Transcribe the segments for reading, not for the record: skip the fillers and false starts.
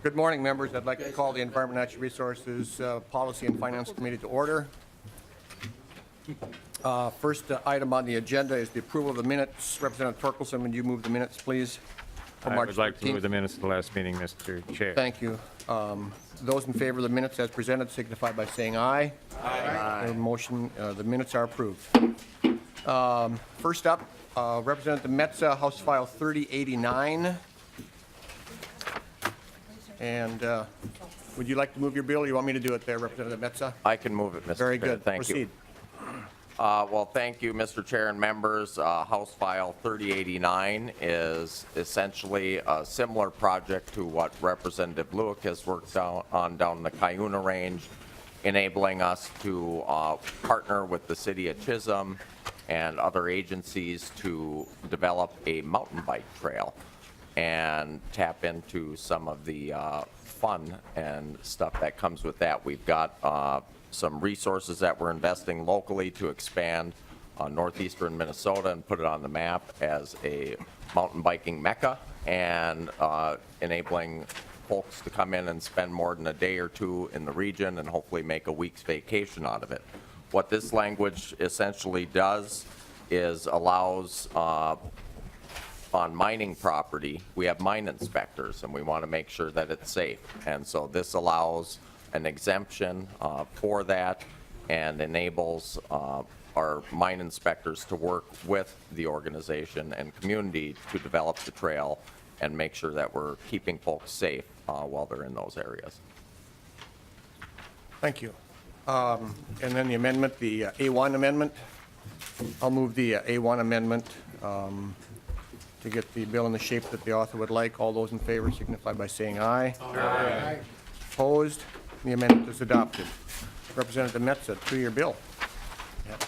Good morning, members. I'd like to call the Environment and Natural Resources Policy and Finance Committee to order. First item on the agenda is the approval of the minutes. Representative Torkelson, would you move the minutes, please? For I March would like to 13th? move the minutes of the last meeting, Mr. Chair. Thank you. Those in favor of the minutes as presented signify by saying aye. Aye. The minutes are approved. First up, Representative Metsa, House File 3089. And would you like to move your bill, or you want me to do it there, Representative Metsa? I can move it, Mr. Very Chair. good. Thank Proceed. you. Well, thank you, Mr. Chair and members. House File 3089 is essentially a similar project to what Representative Lewick has worked on down the Cuyuna Range, enabling us to partner with the City of Chisholm and other agencies to develop a mountain bike trail and tap into some of the fun and stuff that comes with that. We've got some resources that we're investing locally to expand northeastern Minnesota and put it on the map as a mountain biking mecca, and enabling folks to come in and spend more than a day or two in the region and hopefully make a week's vacation out of it. What this language essentially does is allows on mining property, we have mine inspectors, and we want to make sure that it's safe. And so this allows an exemption for that and enables our mine inspectors to work with the organization and community to develop the trail and make sure that we're keeping folks safe while they're in those areas. Thank you. And then the amendment, the A1 amendment. I'll move the A1 amendment to get the bill in the shape that the author would like. All those in favor signify by saying aye. Aye. Opposed? The amendment is adopted. Representative Metsa, two-year bill. Yep.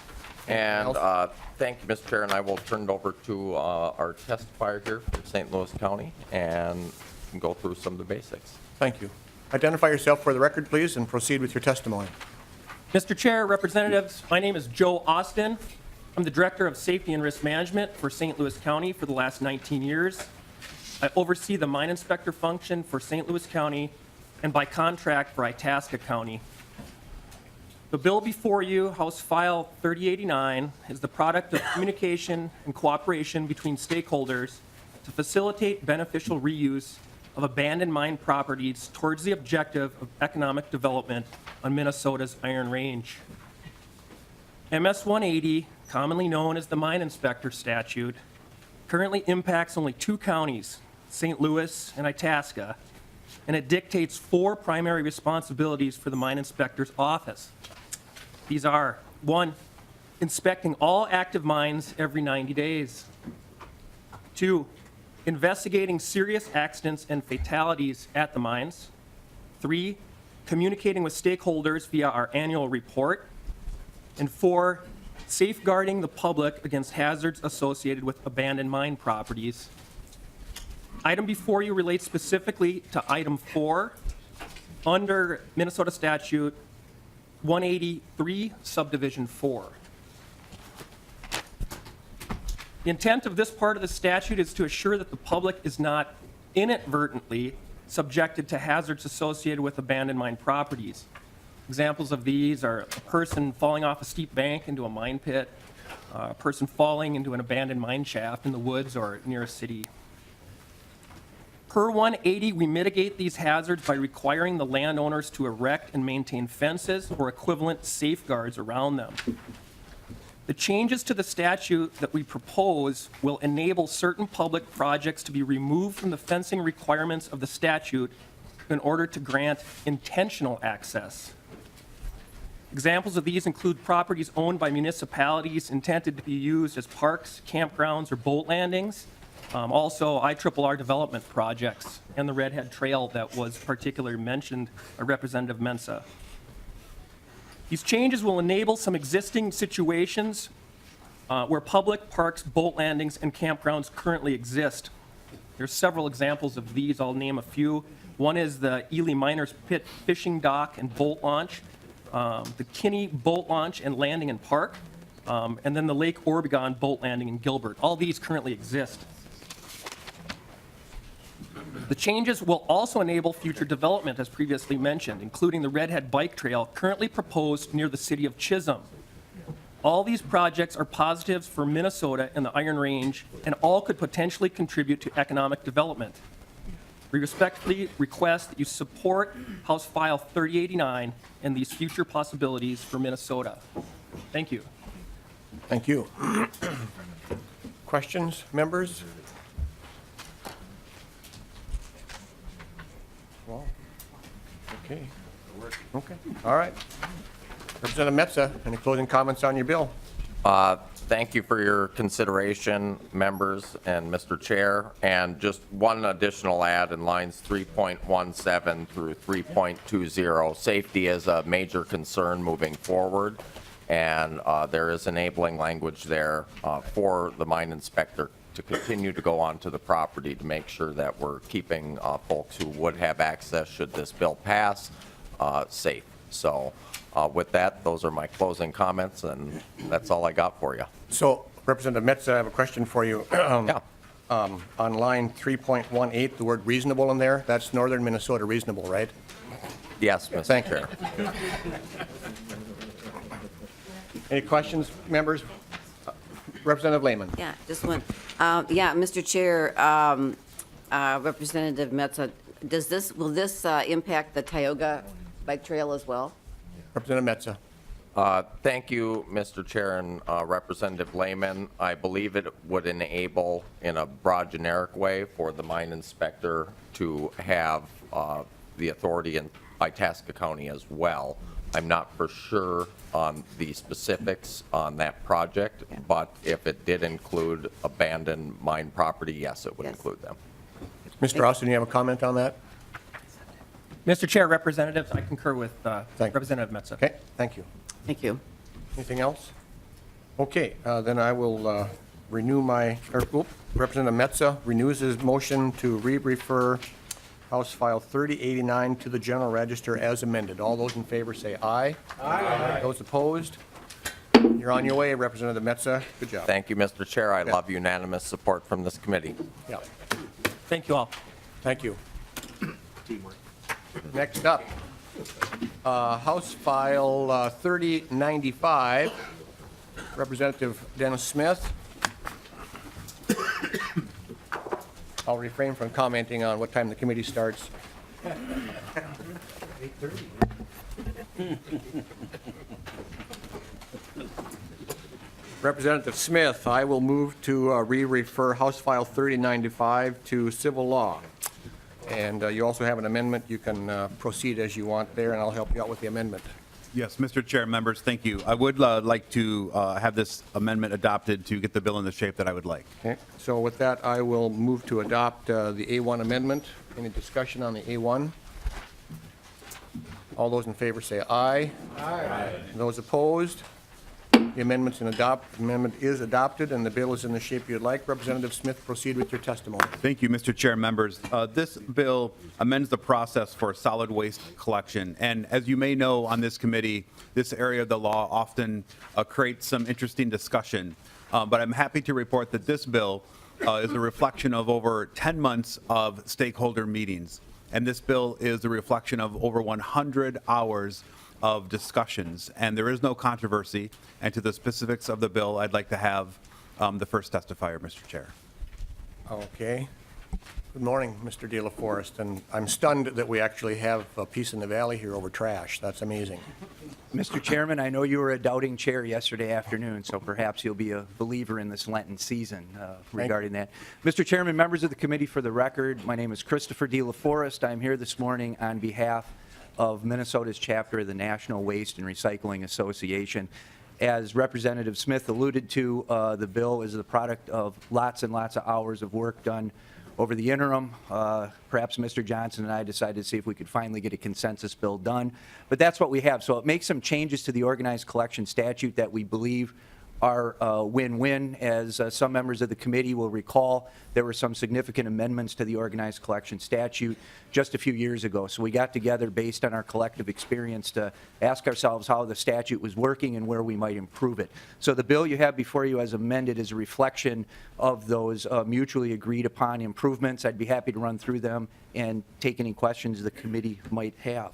And thank you, Mr. Chair, and I will turn it over to our testifier here from St. Louis County and go through some of the basics. Thank you. Identify yourself for the record, please, and proceed with your testimony. Mr. Chair, representatives, my name is Joe Austin. I'm the Director of Safety and Risk Management for St. Louis County for the last 19 years. I oversee the mine inspector function for St. Louis County and by contract for Itasca County. The bill before you, House File 3089, is the product of communication and cooperation between stakeholders to facilitate beneficial reuse of abandoned mine properties towards the objective of economic development on Minnesota's Iron Range. MS 180, commonly known as the Mine Inspector Statute, currently impacts only two counties, St. Louis and Itasca, and it dictates four primary responsibilities for the Mine Inspector's office. These are: 1, inspecting all active mines every 90 days. 2, investigating serious accidents and fatalities at the mines. 3, communicating with stakeholders via our annual report. And 4, safeguarding the public against hazards associated with abandoned mine properties. Item before you relates specifically to item 4 under Minnesota Statute 183, subdivision 4. The intent of this part of the statute is to assure that the public is not inadvertently subjected to hazards associated with abandoned mine properties. Examples of these are a person falling off a steep bank into a mine pit, a person falling into an abandoned mine shaft in the woods or near a city. Per 180, we mitigate these hazards by requiring the landowners to erect and maintain fences or equivalent safeguards around them. The changes to the statute that we propose will enable certain public projects to be removed from the fencing requirements of the statute in order to grant intentional access. Examples of these include properties owned by municipalities intended to be used as parks, campgrounds, or boat landings. Also, IRRR development projects and the Redhead Trail that was particularly mentioned by Representative Metsa. These changes will enable some existing situations where public parks, boat landings, and campgrounds currently exist. There's several examples of these. I'll name a few. One is the Ely Miners Pit Fishing Dock and Boat Launch, the Kinney Boat Launch and Landing and Park, and then the Lake Oregon Boat Landing in Gilbert. All these currently exist. The changes will also enable future development, as previously mentioned, including the Redhead Bike Trail currently proposed near the city of Chisholm. All these projects are positives for Minnesota and the Iron Range, and all could potentially contribute to economic development. We respectfully request that you support House File 3089 and these future possibilities for Minnesota. Thank you. Thank you. Questions, members? Well, okay. Okay, all right. Representative Metsa, any closing comments on your bill? Thank you for your consideration, members and Mr. Chair. And just one additional add in lines 3.17 through 3.20. Safety is a major concern moving forward, and there is enabling language there for the mine inspector to continue to go onto the property to make sure that we're keeping folks who would have access should this bill pass safe. So with that, those are my closing comments, and that's all I got for you. So, Representative Metsa, I have a question for you. Yeah. On line 3.18, the word reasonable in there, that's northern Minnesota reasonable, right? Yes, Mr. Thank you. Chair. Any questions, members? Representative Lehman. Yeah, just one. Yeah, Mr. Chair, Representative Metsa, will this impact the Tioga Bike Trail as well? Representative Metsa. Thank you, Mr. Chair and Representative Lehman. I believe it would enable, in a broad generic way, for the mine inspector to have the authority in Itasca County as well. I'm not for sure on the specifics on that project, but if it did include abandoned mine property, yes, it would Yes. include them. Mr. Austin, you have a comment on that? Mr. Chair, Representatives, I concur with you. Representative Metsa. Okay, thank you. Thank you. Anything else? Okay, then I will renew my, Representative Metsa renews his motion to re-refer House File 3089 to the General Register as amended. All those in favor say aye. Aye. Those opposed? You're on your way, Representative Metsa. Good job. Thank you, Mr. Chair. I Yeah. love unanimous support from this committee. Yeah, Thank you all. thank you. Next up, House File 3095, Representative Dennis Smith. I'll refrain from commenting on what time the committee starts. 8:30. Representative Smith, I will move to re-refer House File 3095 to Civil Law. And you also have an amendment. You can proceed as you want there, and I'll help you out with the amendment. Yes, Mr. Chair, members, thank you. I would like to have this amendment adopted to get the bill in the shape that I would like. Okay, so with that, I will move to adopt the A1 amendment. Any discussion on the A1? All those in favor say aye. Aye. Those opposed? The amendment is adopted, and the bill is in the shape you'd like. Representative Smith, proceed with your testimony. Thank you, Mr. Chair, members. This bill amends the process for solid waste collection. And as you may know on this committee, this area of the law often creates some interesting discussion. But I'm happy to report that this bill is a reflection of over 10 months of stakeholder meetings. And this bill is a reflection of over 100 hours of discussions, and there is no controversy. And to the specifics of the bill, I'd like to have the first testifier, Mr. Chair. Okay. Good morning, Mr. De La Forest, and I'm stunned that we actually have a Peace in the Valley here over trash. That's amazing. Mr. Chairman, I know you were a doubting chair yesterday afternoon, so perhaps you'll be a believer in this Lenten season regarding that. Mr. Chairman, members of the committee, for the record, my name is Christopher De La Forest. I'm here this morning on behalf of Minnesota's chapter of the National Waste and Recycling Association. As Representative Smith alluded to, the bill is the product of lots and lots of hours of work done over the interim. Perhaps Mr. Johnson and I decided to see if we could finally get a consensus bill done. But that's what we have. So it makes some changes to the organized collection statute that we believe are a win-win. As some members of the committee will recall, there were some significant amendments to the organized collection statute just a few years ago. So we got together based on our collective experience to ask ourselves how the statute was working and where we might improve it. So the bill you have before you as amended is a reflection of those mutually agreed upon improvements. I'd be happy to run through them and take any questions the committee might have.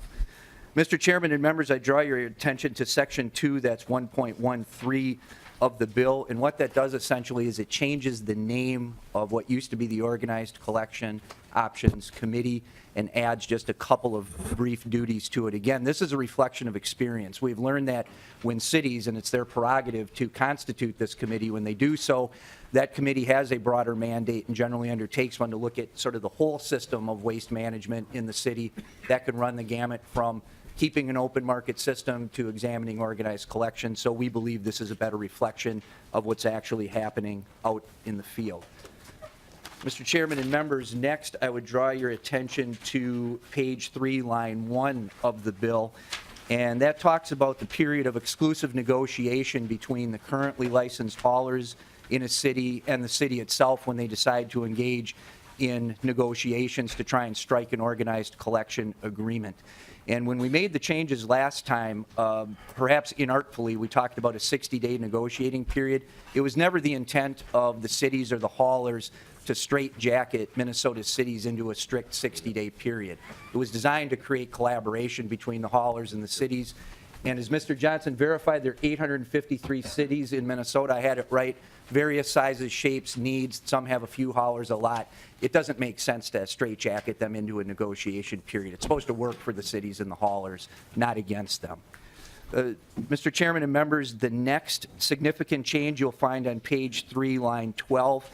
Mr. Chairman and members, I draw your attention to Section 2, that's 1.13 of the bill. And what that does essentially is it changes the name of what used to be the Organized Collection Options Committee and adds just a couple of brief duties to it. Again, this is a reflection of experience. We've learned that when cities, and it's their prerogative to constitute this committee, when they do so, that committee has a broader mandate and generally undertakes one to look at sort of the whole system of waste management in the city. That can run the gamut from keeping an open market system to examining organized collection. So we believe this is a better reflection of what's actually happening out in the field. Mr. Chairman and members, next I would draw your attention to page 3, line 1 of the bill. And that talks about the period of exclusive negotiation between the currently licensed haulers in a city and the city itself when they decide to engage in negotiations to try and strike an organized collection agreement. And when we made the changes last time, perhaps inartfully, we talked about a 60-day negotiating period. It was never the intent of the cities or the haulers to straitjacket Minnesota cities into a strict 60-day period. It was designed to create collaboration between the haulers and the cities. And as Mr. Johnson verified, there are 853 cities in Minnesota. I had it right. Various sizes, shapes, needs. Some have a few haulers, a lot. It doesn't make sense to straitjacket them into a negotiation period. It's supposed to work for the cities and the haulers, not against them. Mr. Chairman and members, the next significant change you'll find on page 3, line 12.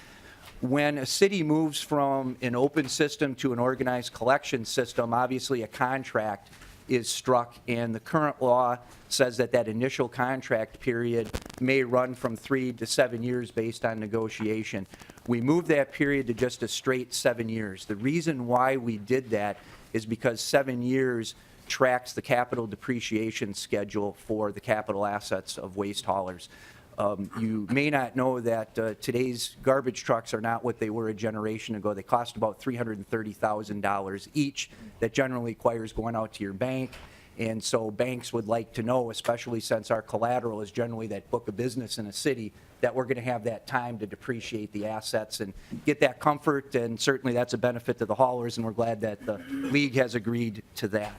When a city moves from an open system to an organized collection system, obviously a contract is struck, and the current law says that that initial contract period may run from 3 to 7 years based on negotiation. We moved that period to just a straight 7 years. The reason why we did that is because 7 years tracks the capital depreciation schedule for the capital assets of waste haulers. You may not know that today's garbage trucks are not what they were a generation ago. They cost about $330,000 each. That generally requires going out to your bank. And so banks would like to know, especially since our collateral is generally that book of business in a city, that we're going to have that time to depreciate the assets and get that comfort. And certainly that's a benefit to the haulers, and we're glad that the league has agreed to that.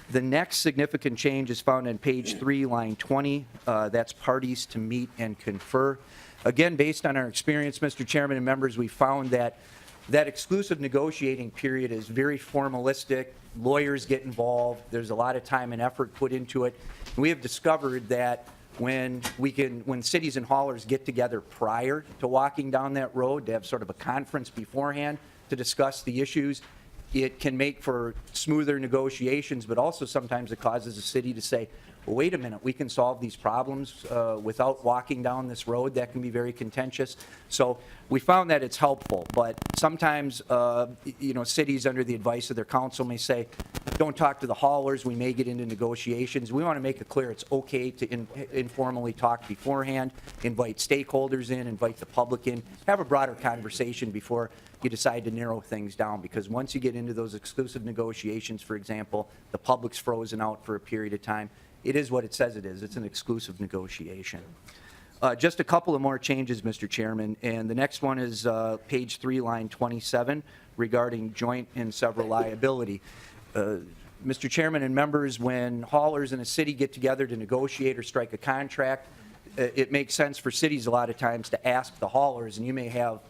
The next significant change is found on page 3, line 20. That's parties to meet and confer. Again, based on our experience, Mr. Chairman and members, we found that that exclusive negotiating period is very formalistic. Lawyers get involved. There's a lot of time and effort put into it. And we have discovered that when cities and haulers get together prior to walking down that road to have sort of a conference beforehand to discuss the issues, it can make for smoother negotiations, but also sometimes it causes a city to say, well, wait a minute, we can solve these problems without walking down this road. That can be very contentious. So we found that it's helpful, but sometimes, cities under the advice of their council may say, don't talk to the haulers, we may get into negotiations. We want to make it clear it's okay to informally talk beforehand, invite stakeholders in, invite the public in, have a broader conversation before you decide to narrow things down, because once you get into those exclusive negotiations, for example, the public's frozen out for a period of time. It is what it says it is. It's an exclusive negotiation. Just a couple of more changes, Mr. Chairman, and the next one is page 3, line 27, regarding joint and several liability. Mr. Chairman and members, when haulers in a city get together to negotiate or strike a contract, it makes sense for cities a lot of times to ask the haulers, and you may have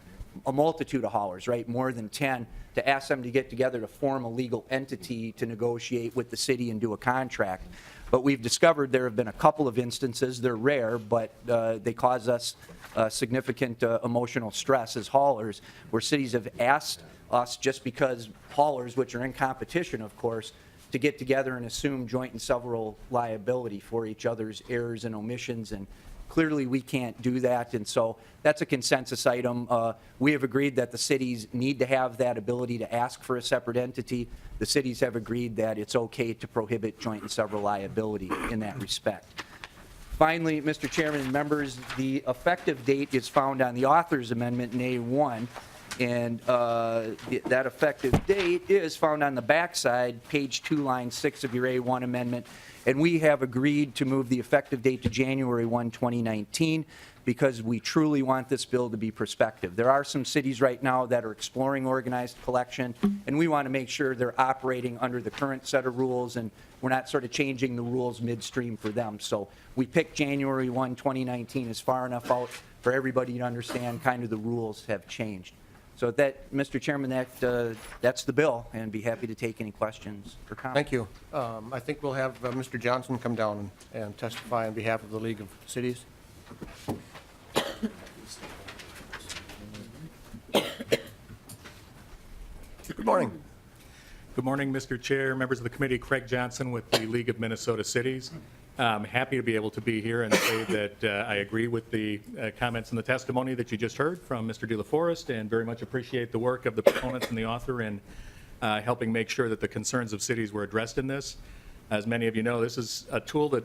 a multitude of haulers, right, more than 10, to ask them to get together to form a legal entity to negotiate with the city and do a contract. But we've discovered there have been a couple of instances, they're rare, but they cause us significant emotional stress as haulers, where cities have asked us, just because haulers, which are in competition, of course, to get together and assume joint and several liability for each other's errors and omissions, and clearly we can't do that, and so that's a consensus item. We have agreed that the cities need to have that ability to ask for a separate entity. The cities have agreed that it's okay to prohibit joint and several liability in that respect. Finally, Mr. Chairman and members, the effective date is found on the author's amendment in A1, and that effective date is found on the backside, page 2, line 6 of your A1 amendment, and we have agreed to move the effective date to January 1, 2019, because we truly want this bill to be prospective. There are some cities right now that are exploring organized collection, and we want to make sure they're operating under the current set of rules, and we're not sort of changing the rules midstream for them. So we picked January 1, 2019 as far enough out for everybody to understand kind of the rules have changed. So that, Mr. Chairman, that's the bill, and be happy to take any questions or comments. Thank you. I think we'll have Mr. Johnson come down and testify on behalf of the League of Cities. Good morning. Good morning, Mr. Chair, members of the committee. Craig Johnson with the League of Minnesota Cities. I'm happy to be able to be here and say that I agree with the comments and the testimony that you just heard from Mr. De La Forest, and very much appreciate the work of the proponents and the author in helping make sure that the concerns of cities were addressed in this. As many of you know, this is a tool that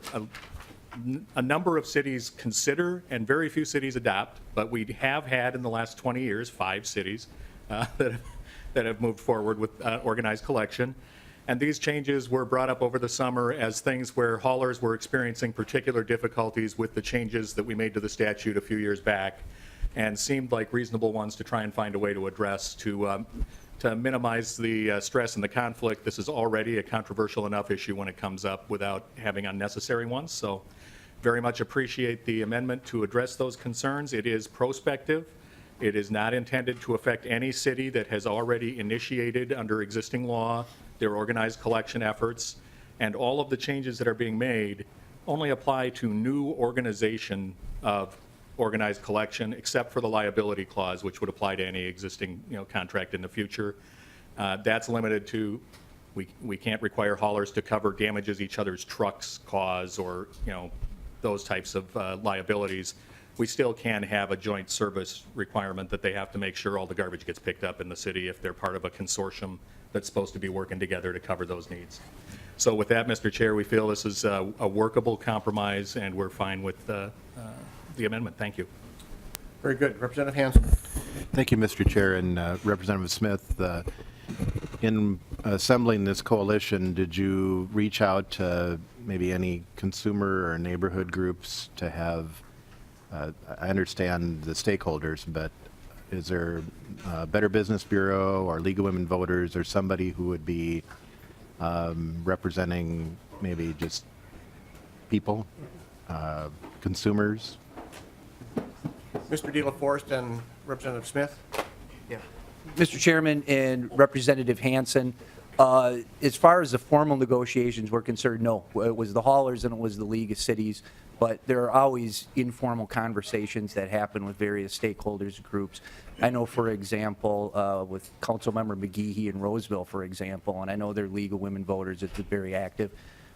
a number of cities consider and very few cities adopt, but we have had in the last 20 years 5 cities that have moved forward with organized collection. And these changes were brought up over the summer as things where haulers were experiencing particular difficulties with the changes that we made to the statute a few years back, and seemed like reasonable ones to try and find a way to address to minimize the stress and the conflict. This is already a controversial enough issue when it comes up without having unnecessary ones. So very much appreciate the amendment to address those concerns. It is prospective. It is not intended to affect any city that has already initiated under existing law their organized collection efforts, and all of the changes that are being made only apply to new organization of organized collection, except for the liability clause, which would apply to any existing contract in the future. That's limited to, we can't require haulers to cover damages each other's trucks cause, or those types of liabilities. We still can have a joint service requirement that they have to make sure all the garbage gets picked up in the city if they're part of a consortium that's supposed to be working together to cover those needs. So with that, Mr. Chair, we feel this is a workable compromise, and we're fine with the amendment. Thank you. Very good. Representative Hanson. Thank you, Mr. Chair, and Representative Smith. In assembling this coalition, did you reach out to maybe any consumer or neighborhood groups to have, I understand the stakeholders, but is there a Better Business Bureau or League of Women Voters or somebody who would be representing maybe just people, consumers? Mr. De La Forest and Representative Smith. Mr. Chairman and Representative Hanson, as far as the formal negotiations were concerned, no. It was the haulers and it was the League of Cities, but there are always informal conversations that happen with various stakeholders groups. I know, for example, with Councilmember McGehee in Roseville, for example, and I know their League of Women Voters is very active.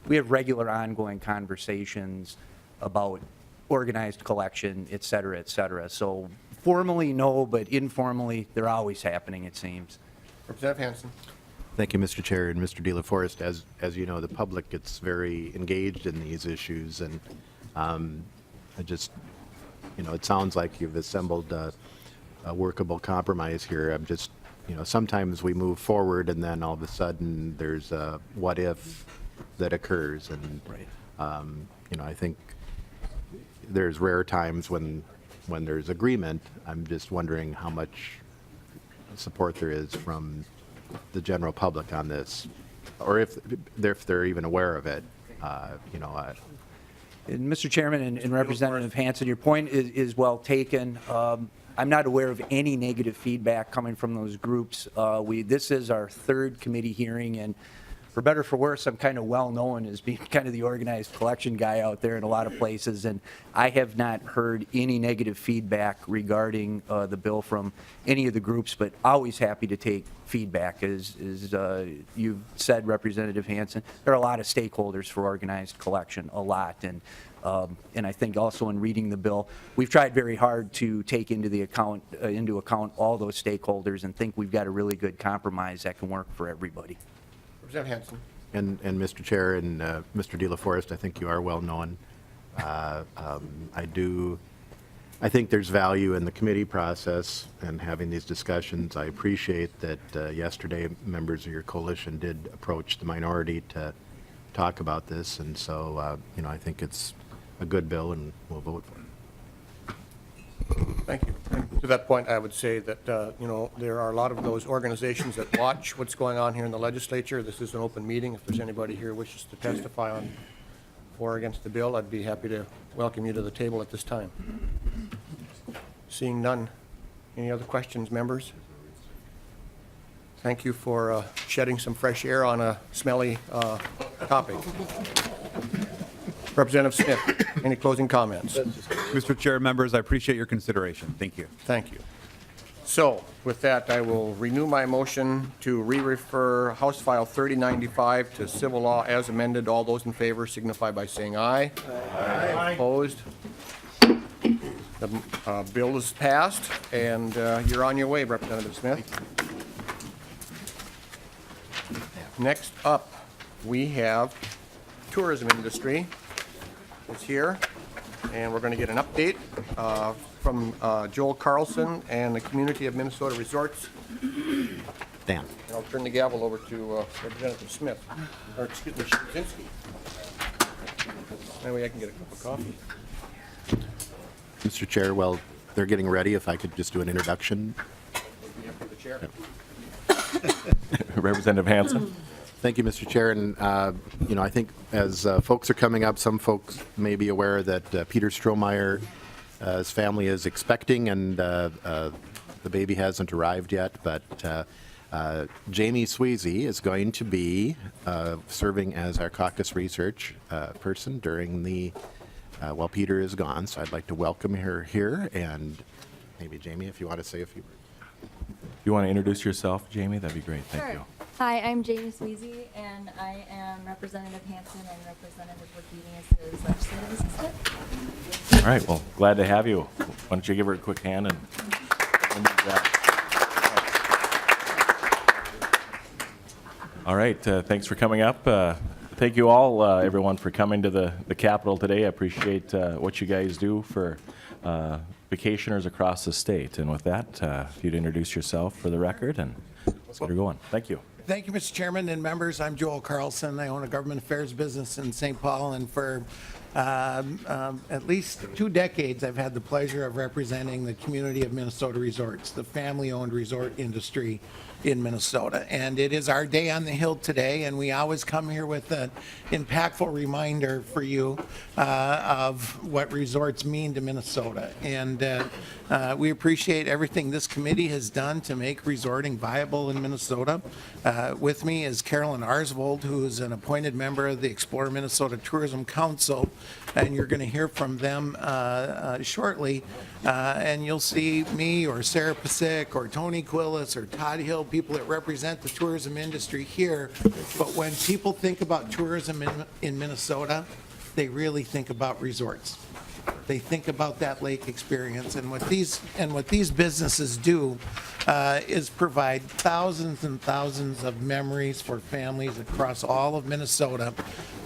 We have regular ongoing conversations about organized collection, et cetera, et cetera. So formally, no, but informally, they're always happening, it seems. Representative Hanson. Thank you, Mr. Chair, and Mr. De La Forest. As you know, the public gets very engaged in these issues, and I just, it sounds like you've assembled a workable compromise here. I'm just, sometimes we move forward and then all of a sudden there's a what if that occurs, and I think there's rare times when there's agreement. I'm just wondering how much support there is from the general public on this, or if they're even aware of it. And Mr. Chairman and Representative Hanson, your point is well taken. I'm not aware of any negative feedback coming from those groups. This is our third committee hearing, and for better or for worse, I'm kind of well known as being kind of the organized collection guy out there in a lot of places, and I have not heard any negative feedback regarding the bill from any of the groups, but always happy to take feedback. As you've said, Representative Hanson, there are a lot of stakeholders for organized collection, a lot, and I think also in reading the bill, we've tried very hard to take into account all those stakeholders, and think we've got a really good compromise that can work for everybody. Representative Hanson. And Mr. Chair and Mr. De La Forest, I think you are well known I think there's value in the committee process and having these discussions. I appreciate that yesterday members of your coalition did approach the minority to talk about this, and so, I think it's a good bill and we'll vote for it. Thank you. And to that point, I would say that, there are a lot of those organizations that watch what's going on here in the legislature. This is an open meeting. If there's anybody here who wishes to testify on for or against the bill, I'd be happy to welcome you to the table at this time. Seeing none. Any other questions, members? Thank you for shedding some fresh air on a smelly topic. Representative Smith, any closing comments? Mr. Chair, members, I appreciate your consideration. Thank you. Thank you. So with that, I will renew my motion to re-refer House File 3095 to civil law as amended. All those in favor signify by saying aye. Aye. Opposed? The bill is passed, and you're on your way, Representative Smith. Next up, we have tourism industry is here, and we're going to get an update from Joel Carlson and the Community of Minnesota Resorts. Dan. And I'll turn the gavel over to Representative Smith, or excuse me, Shazinski. That way I can get a cup of coffee. Mr. Chair, while they're getting ready, if I could just do an introduction. The chair. Representative Hansen. Thank you, Mr. Chair. And, I think as folks are coming up, some folks may be aware that Peter Strohmeyer, his family is expecting, and the baby hasn't arrived yet. But Jamie Sweezy is going to be serving as our caucus research person during the, while Peter is gone. So I'd like to welcome her here. And maybe, Jamie, if you want to say a few words. If you want to introduce yourself, Jamie, that'd be great. Thank you. Hi, I'm Jamie Sweezy, and I am Representative Hansen and Representative Wikinius' legislative assistant. All right, well, glad to have you. Why don't you give her a quick hand and all right, thanks for coming up. Thank you all, everyone, for coming to the Capitol today. I appreciate what you guys do for vacationers across the state. And with that, if you'd introduce yourself for the record, and let's get her going. Thank you. Thank you, Mr. Chairman and members. I'm Joel Carlson. I own a government affairs business in St. Paul, and for at least 2 decades, I've had the pleasure of representing the Community of Minnesota Resorts, the family-owned resort industry in Minnesota. And it is our day on the Hill today, and we always come here with an impactful reminder for you of what resorts mean to Minnesota. And we appreciate everything this committee has done to make resorting viable in Minnesota. With me is Carolyn Arsvold, who is an appointed member of the Explore Minnesota Tourism Council, and you're going to hear from them shortly. And you'll see me or Sarah Pasick or Tony Quillis or Todd Hill, people that represent the tourism industry here. But when people think about tourism in Minnesota, they really think about resorts. They think about that lake experience, and what these businesses do is provide thousands and thousands of memories for families across all of Minnesota,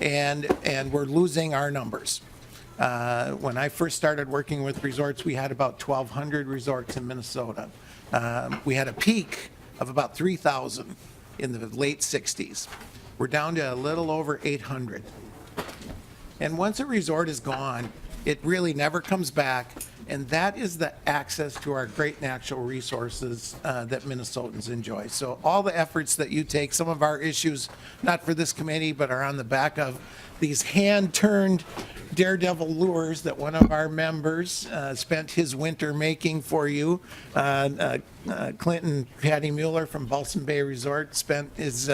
and we're losing our numbers. When I first started working with resorts, we had about 1,200 resorts in Minnesota. We had a peak of about 3,000 in the late 60s. We're down to a little over 800. And once a resort is gone, it really never comes back, and that is the access to our great natural resources that Minnesotans enjoy. So all the efforts that you take, some of our issues, not for this committee, but are on the back of these hand-turned daredevil lures that one of our members spent his winter making for you. Clinton Patty Mueller from Balsam Bay Resort spent his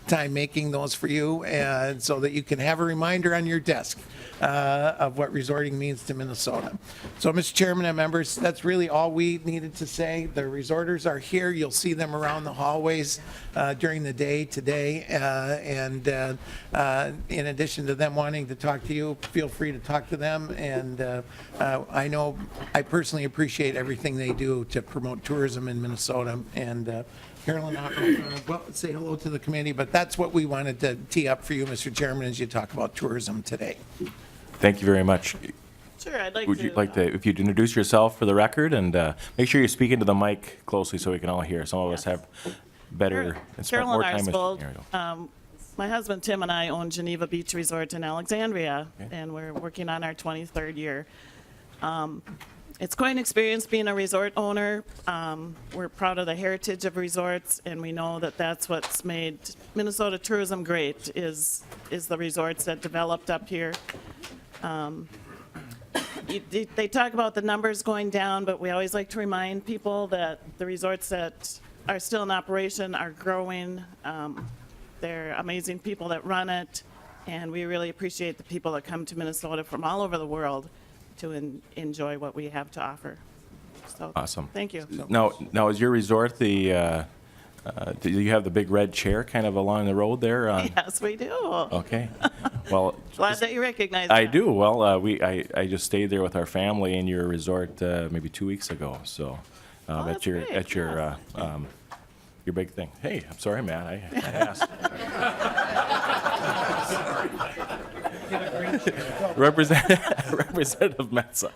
time making those for you, and so that you can have a reminder on your desk of what resorting means to Minnesota. So, Mr. Chairman and members, that's really all we needed to say. The resorters are here. You'll see them around the hallways during the day today, and in addition to them wanting to talk to you, feel free to talk to them. And I know I personally appreciate everything they do to promote tourism in Minnesota. And Carolyn, well, say hello to the committee, but that's what we wanted to tee up for you, Mr. Chairman, as you talk about tourism today. Thank you very much. Sure, I'd like Would you like to, if you'd introduce yourself for the record and make sure you're speaking to the mic closely so we can all hear. Some of us have better and spent more Carolyn time. Arsvold. There we go. My husband Tim and I own Geneva Beach Resort in Alexandria, and we're working on our 23rd year. It's quite an experience being a resort owner. We're proud of the heritage of resorts, and we know that that's what's made Minnesota tourism great, is the resorts that developed up here. They talk about the numbers going down, but we always like to remind people that the resorts that are still in operation are growing. They're amazing people that run it, and we really appreciate the people that come to Minnesota from all over the world to enjoy what we have to offer. So, Awesome. Thank you. Now, is your resort do you have the big red chair kind of along the road there? Yes, we do. Okay. Well, Glad that you recognize I that. do. Well, I just stayed there with our family in your resort maybe 2 weeks ago. So that's great, your big thing. Hey, I'm sorry, Matt. I asked. Representative Metsa.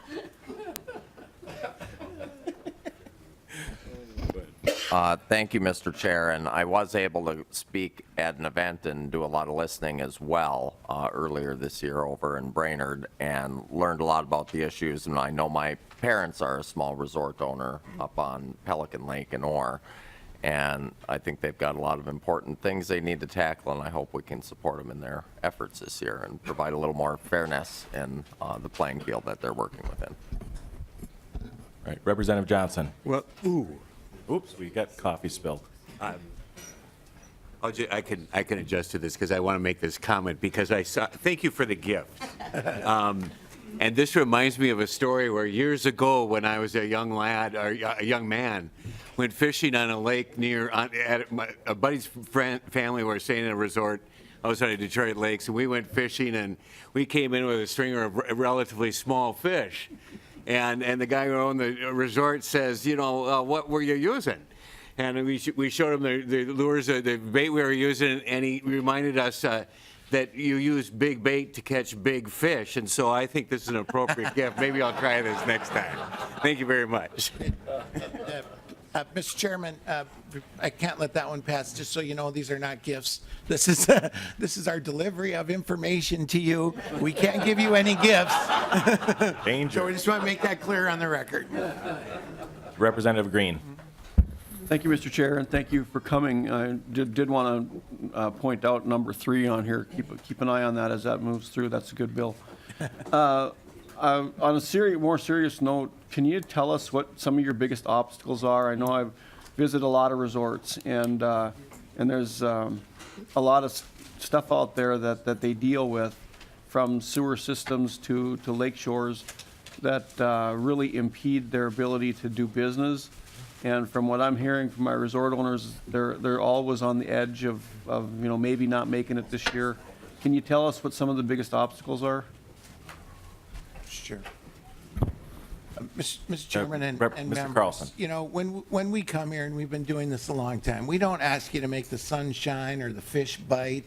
Thank you, Mr. Chair, and I was able to speak at an event and do a lot of listening as well earlier this year over in Brainerd, and learned a lot about the issues. And I know my parents are a small resort owner up on Pelican Lake in Orr, and I think they've got a lot of important things they need to tackle, and I hope we can support them in their efforts this year and provide a little more fairness in the playing field that they're working within. Right, Representative Johnson. Well, Oops, we got coffee spilled. I can adjust to this because I want to make this comment because I saw. Thank you for the gift. And this reminds me of a story where years ago, when I was a young lad or a young man, went fishing on a lake near at a buddy's family were staying in a resort outside of Detroit Lakes, and we went fishing and we came in with a stringer of relatively small fish. And the guy who owned the resort says, what were you using? And we showed him the lures, the bait we were using, and he reminded us that you use big bait to catch big fish. And so I think this is an appropriate gift. Maybe I'll try this next time. Thank you very much. Mr. Chairman, I can't let that one pass. Just so you know, these are not gifts. This is our delivery of information to you. We can't give you any gifts. Danger. So we just want to make that clear on the record. Representative Green. Thank you, Mr. Chair, and thank you for coming. I did want to point out number 3 on here. Keep an eye on that as that moves through. That's a good bill. On a more serious note, can you tell us what some of your biggest obstacles are? I know I've visited a lot of resorts, and there's a lot of stuff out there that they deal with, from sewer systems to lake shores, that really impede their ability to do business. And from what I'm hearing from my resort owners, they're always on the edge of maybe not making it this year. Can you tell us what some of the biggest obstacles are? Sure. Mr. Chairman and Mr. members, Carlson. when we come here, and we've been doing this a long time, we don't ask you to make the sun shine or the fish bite.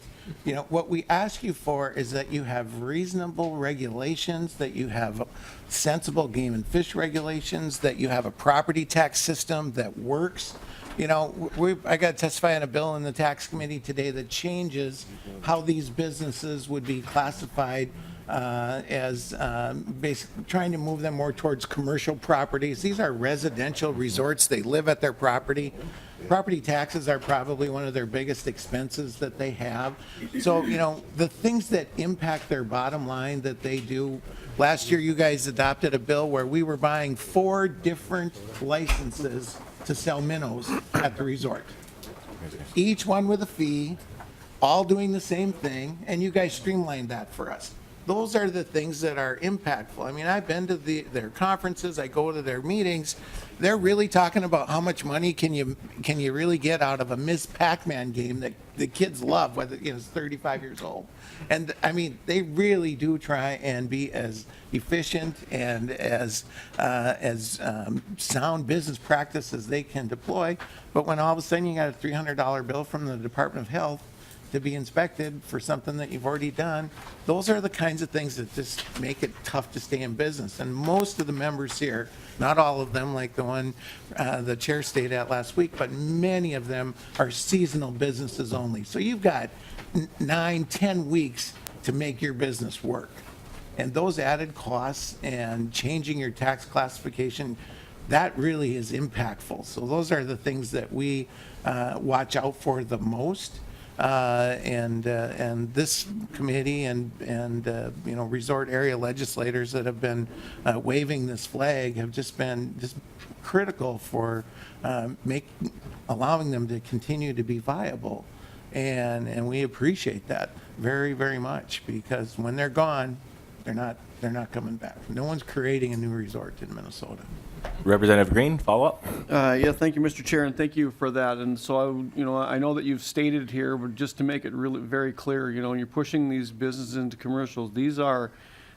What we ask you for is that you have reasonable regulations, that you have sensible game and fish regulations, that you have a property tax system that works. I got to testify on a bill in the tax committee today that changes how these businesses would be classified as basically trying to move them more towards commercial properties. These are residential resorts. They live at their property. Property taxes are probably one of their biggest expenses that they have. So, the things that impact their bottom line that they do. Last year, you guys adopted a bill where we were buying 4 different licenses to sell minnows at the resort. Each one with a fee, all doing the same thing, and you guys streamlined that for us. Those are the things that are impactful. I mean, I've been to their conferences, I go to their meetings. They're really talking about how much money can you really get out of a Ms. Pac-Man game that the kids love, whether it's 35 years old. And I mean, they really do try and be as efficient and as sound business practice as they can deploy. But when all of a sudden you got a $300 bill from the Department of Health to be inspected for something that you've already done. Those are the kinds of things that just make it tough to stay in business. And most of the members here, not all of them, like the one the chair stayed at last week, but many of them are seasonal businesses only. So you've got 9-10 weeks to make your business work. And those added costs and changing your tax classification, that really is impactful. So those are the things that we watch out for the most. And this committee and you know, resort area legislators that have been waving this flag have just been critical for allowing them to continue to be viable. And we appreciate that very, very much, because when they're gone, they're not coming back. No one's creating a new resort in Minnesota. Representative Green, follow-up? Yeah, thank you, Mr. Chair, and thank you for that. And so, I know that you've stated here, but just to make it really very clear, you're pushing these businesses into commercials. These are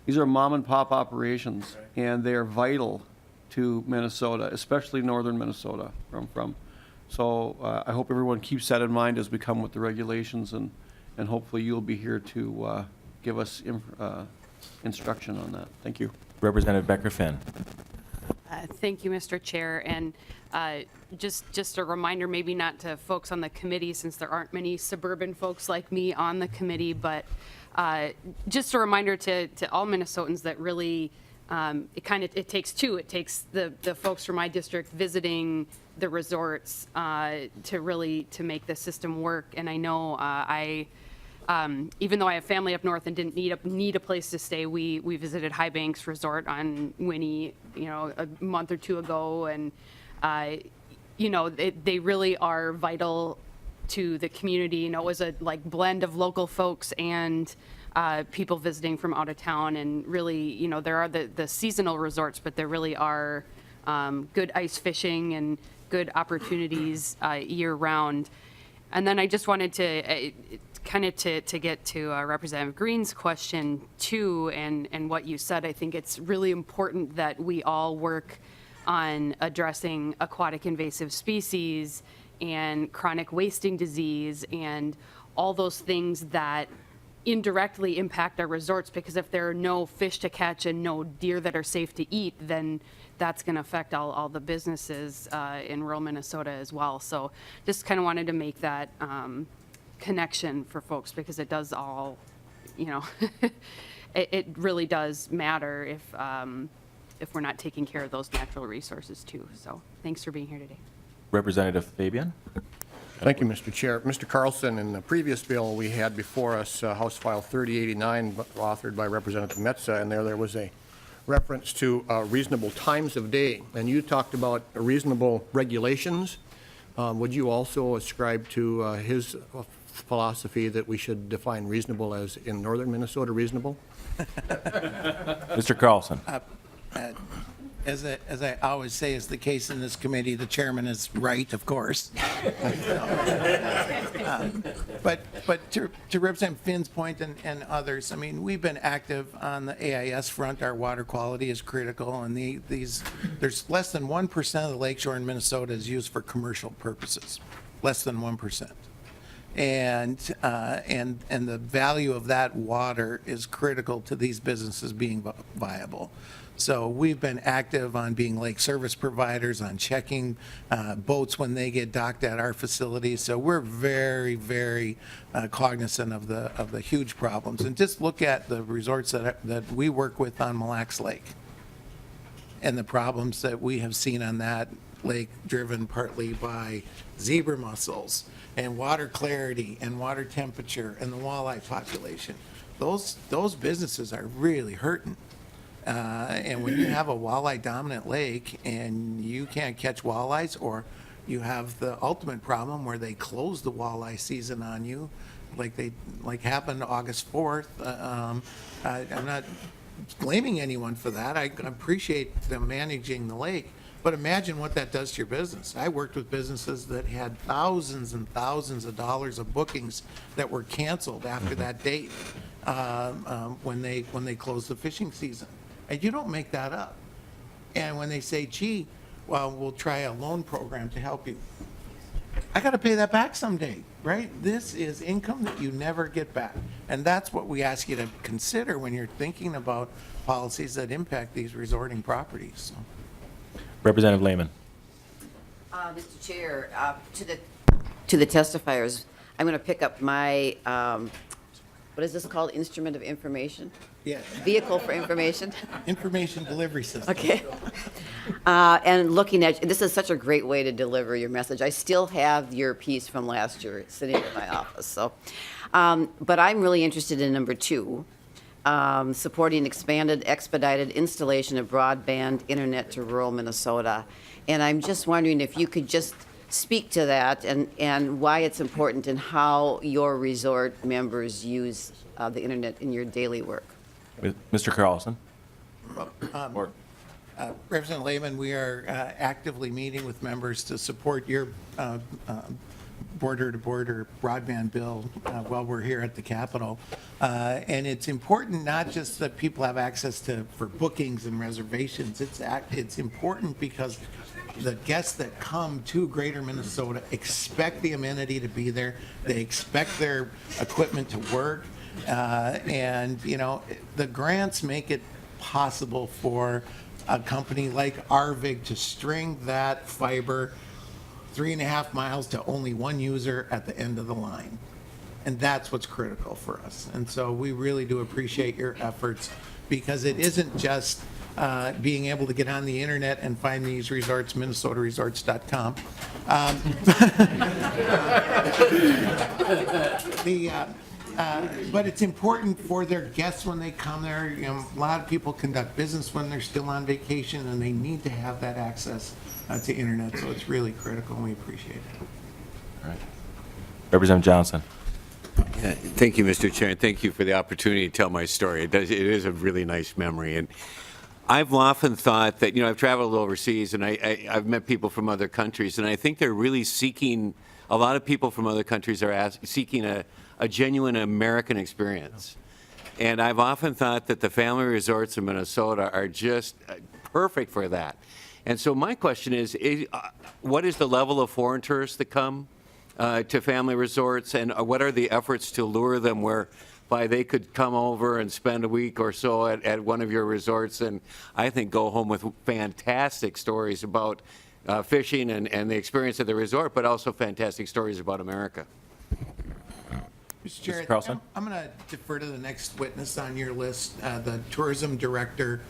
mom and pop operations, and they are vital to Minnesota, especially northern Minnesota, where I'm from. So I hope everyone keeps that in mind as we come with the regulations, and hopefully you'll be here to give us instruction on that. Thank you. Representative Becker-Finn. Thank you, Mr. Chair. And just a reminder, maybe not to folks on the committee, since there aren't many suburban folks like me on the committee, but just a reminder to all Minnesotans that really it takes two. It takes the folks from my district visiting the resorts to make the system work. And I know even though I have family up north and didn't need a place to stay, we visited High Banks Resort on Winnie, a month or two ago, and they really are vital to the community. It was a blend of local folks and people visiting from out of town, and really, there are the seasonal resorts, but there really are good ice fishing and good opportunities year round. And then I just wanted to to get to Representative Green's question too, and what you said. I think it's really important that we all work on addressing aquatic invasive species and chronic wasting disease and all those things that indirectly impact our resorts, because if there are no fish to catch and no deer that are safe to eat, then that's going to affect all the businesses in rural Minnesota as well. So just kind of wanted to make that connection for folks, because it does all, it really does matter if we're not taking care of those natural resources too. So thanks for being here today. Representative Fabian. Thank you, Mr. Chair. Mr. Carlson, in the previous bill we had before us, House File 3089, authored by Representative Metsa, and there was a reference to reasonable times of day, and you talked about reasonable regulations. Would you also ascribe to his philosophy that we should define reasonable as in northern Minnesota reasonable? Mr. Carlson. As I always say is the case in this committee, the chairman is right, of course. But to Representative Finn's point and others, I mean, we've been active on the AIS front. Our water quality is critical, and there's less than 1% of the lakeshore in Minnesota is used for commercial purposes, less than 1%. And the value of that water is critical to these businesses being viable. So we've been active on being lake service providers, on checking boats when they get docked at our facilities. So we're very, very cognizant of the huge problems. And just look at the resorts that we work with on Mille Lacs Lake and the problems that we have seen on that lake, driven partly by zebra mussels and water clarity and water temperature and the walleye population. Those businesses are really hurting. And when you have a walleye dominant lake and you can't catch walleyes, or you have the ultimate problem where they close the walleye season on you, like happened August 4th. I'm not blaming anyone for that. I appreciate them managing the lake, but imagine what that does to your business. I worked with businesses that had thousands and thousands of dollars of bookings that were canceled after that date when they closed the fishing season. And you don't make that up. And when they say, gee, well, we'll try a loan program to help you. I got to pay that back someday, right? This is income that you never get back. And that's what we ask you to consider when you're thinking about policies that impact these resorting properties. So. Representative Lehman. Mr. Chair, to the testifiers, I'm going to pick up my, what is this called, instrument of information? Yeah. Vehicle for information? Information delivery system. Okay. And looking at, this is such a great way to deliver your message. I still have your piece from last year sitting in my office, so. But I'm really interested in number 2, supporting expedited installation of broadband internet to rural Minnesota. And I'm just wondering if you could just speak to that and why it's important and how your resort members use the internet in your daily work. Mr. Carlson. Representative Lehman, we are actively meeting with members to support your border-to-border broadband bill while we're here at the Capitol. And it's important not just that people have access for bookings and reservations. It's important because the guests that come to Greater Minnesota expect the amenity to be there. They expect their equipment to work. And, you know, the grants make it possible for a company like Arvig to string that fiber 3.5 miles to only one user at the end of the line. And that's what's critical for us. And so we really do appreciate your efforts, because it isn't just being able to get on the internet and find these resorts, minnesotaresorts.com. But it's important for their guests when they come there. You know, a lot of people conduct business when they're still on vacation, and they need to have that access to internet. So it's really critical, and we appreciate it. All right. Representative Johnson. Yeah, thank you, Mr. Chair, and thank you for the opportunity to tell my story. It is a really nice memory. And I've often thought that, you know, I've traveled overseas, and I've met people from other countries, and I think they're really seeking, a lot of people from other countries are seeking a genuine American experience. And I've often thought that the family resorts in Minnesota are just perfect for that. And so my question is what is the level of foreign tourists that come to family resorts, and what are the efforts to lure them whereby they could come over and spend a week or so at one of your resorts, and I think go home with fantastic stories about fishing and the experience of the resort, but also fantastic stories about America. Mr. Chair, Carlson? I'm going to defer to the next witness on your list, the tourism director,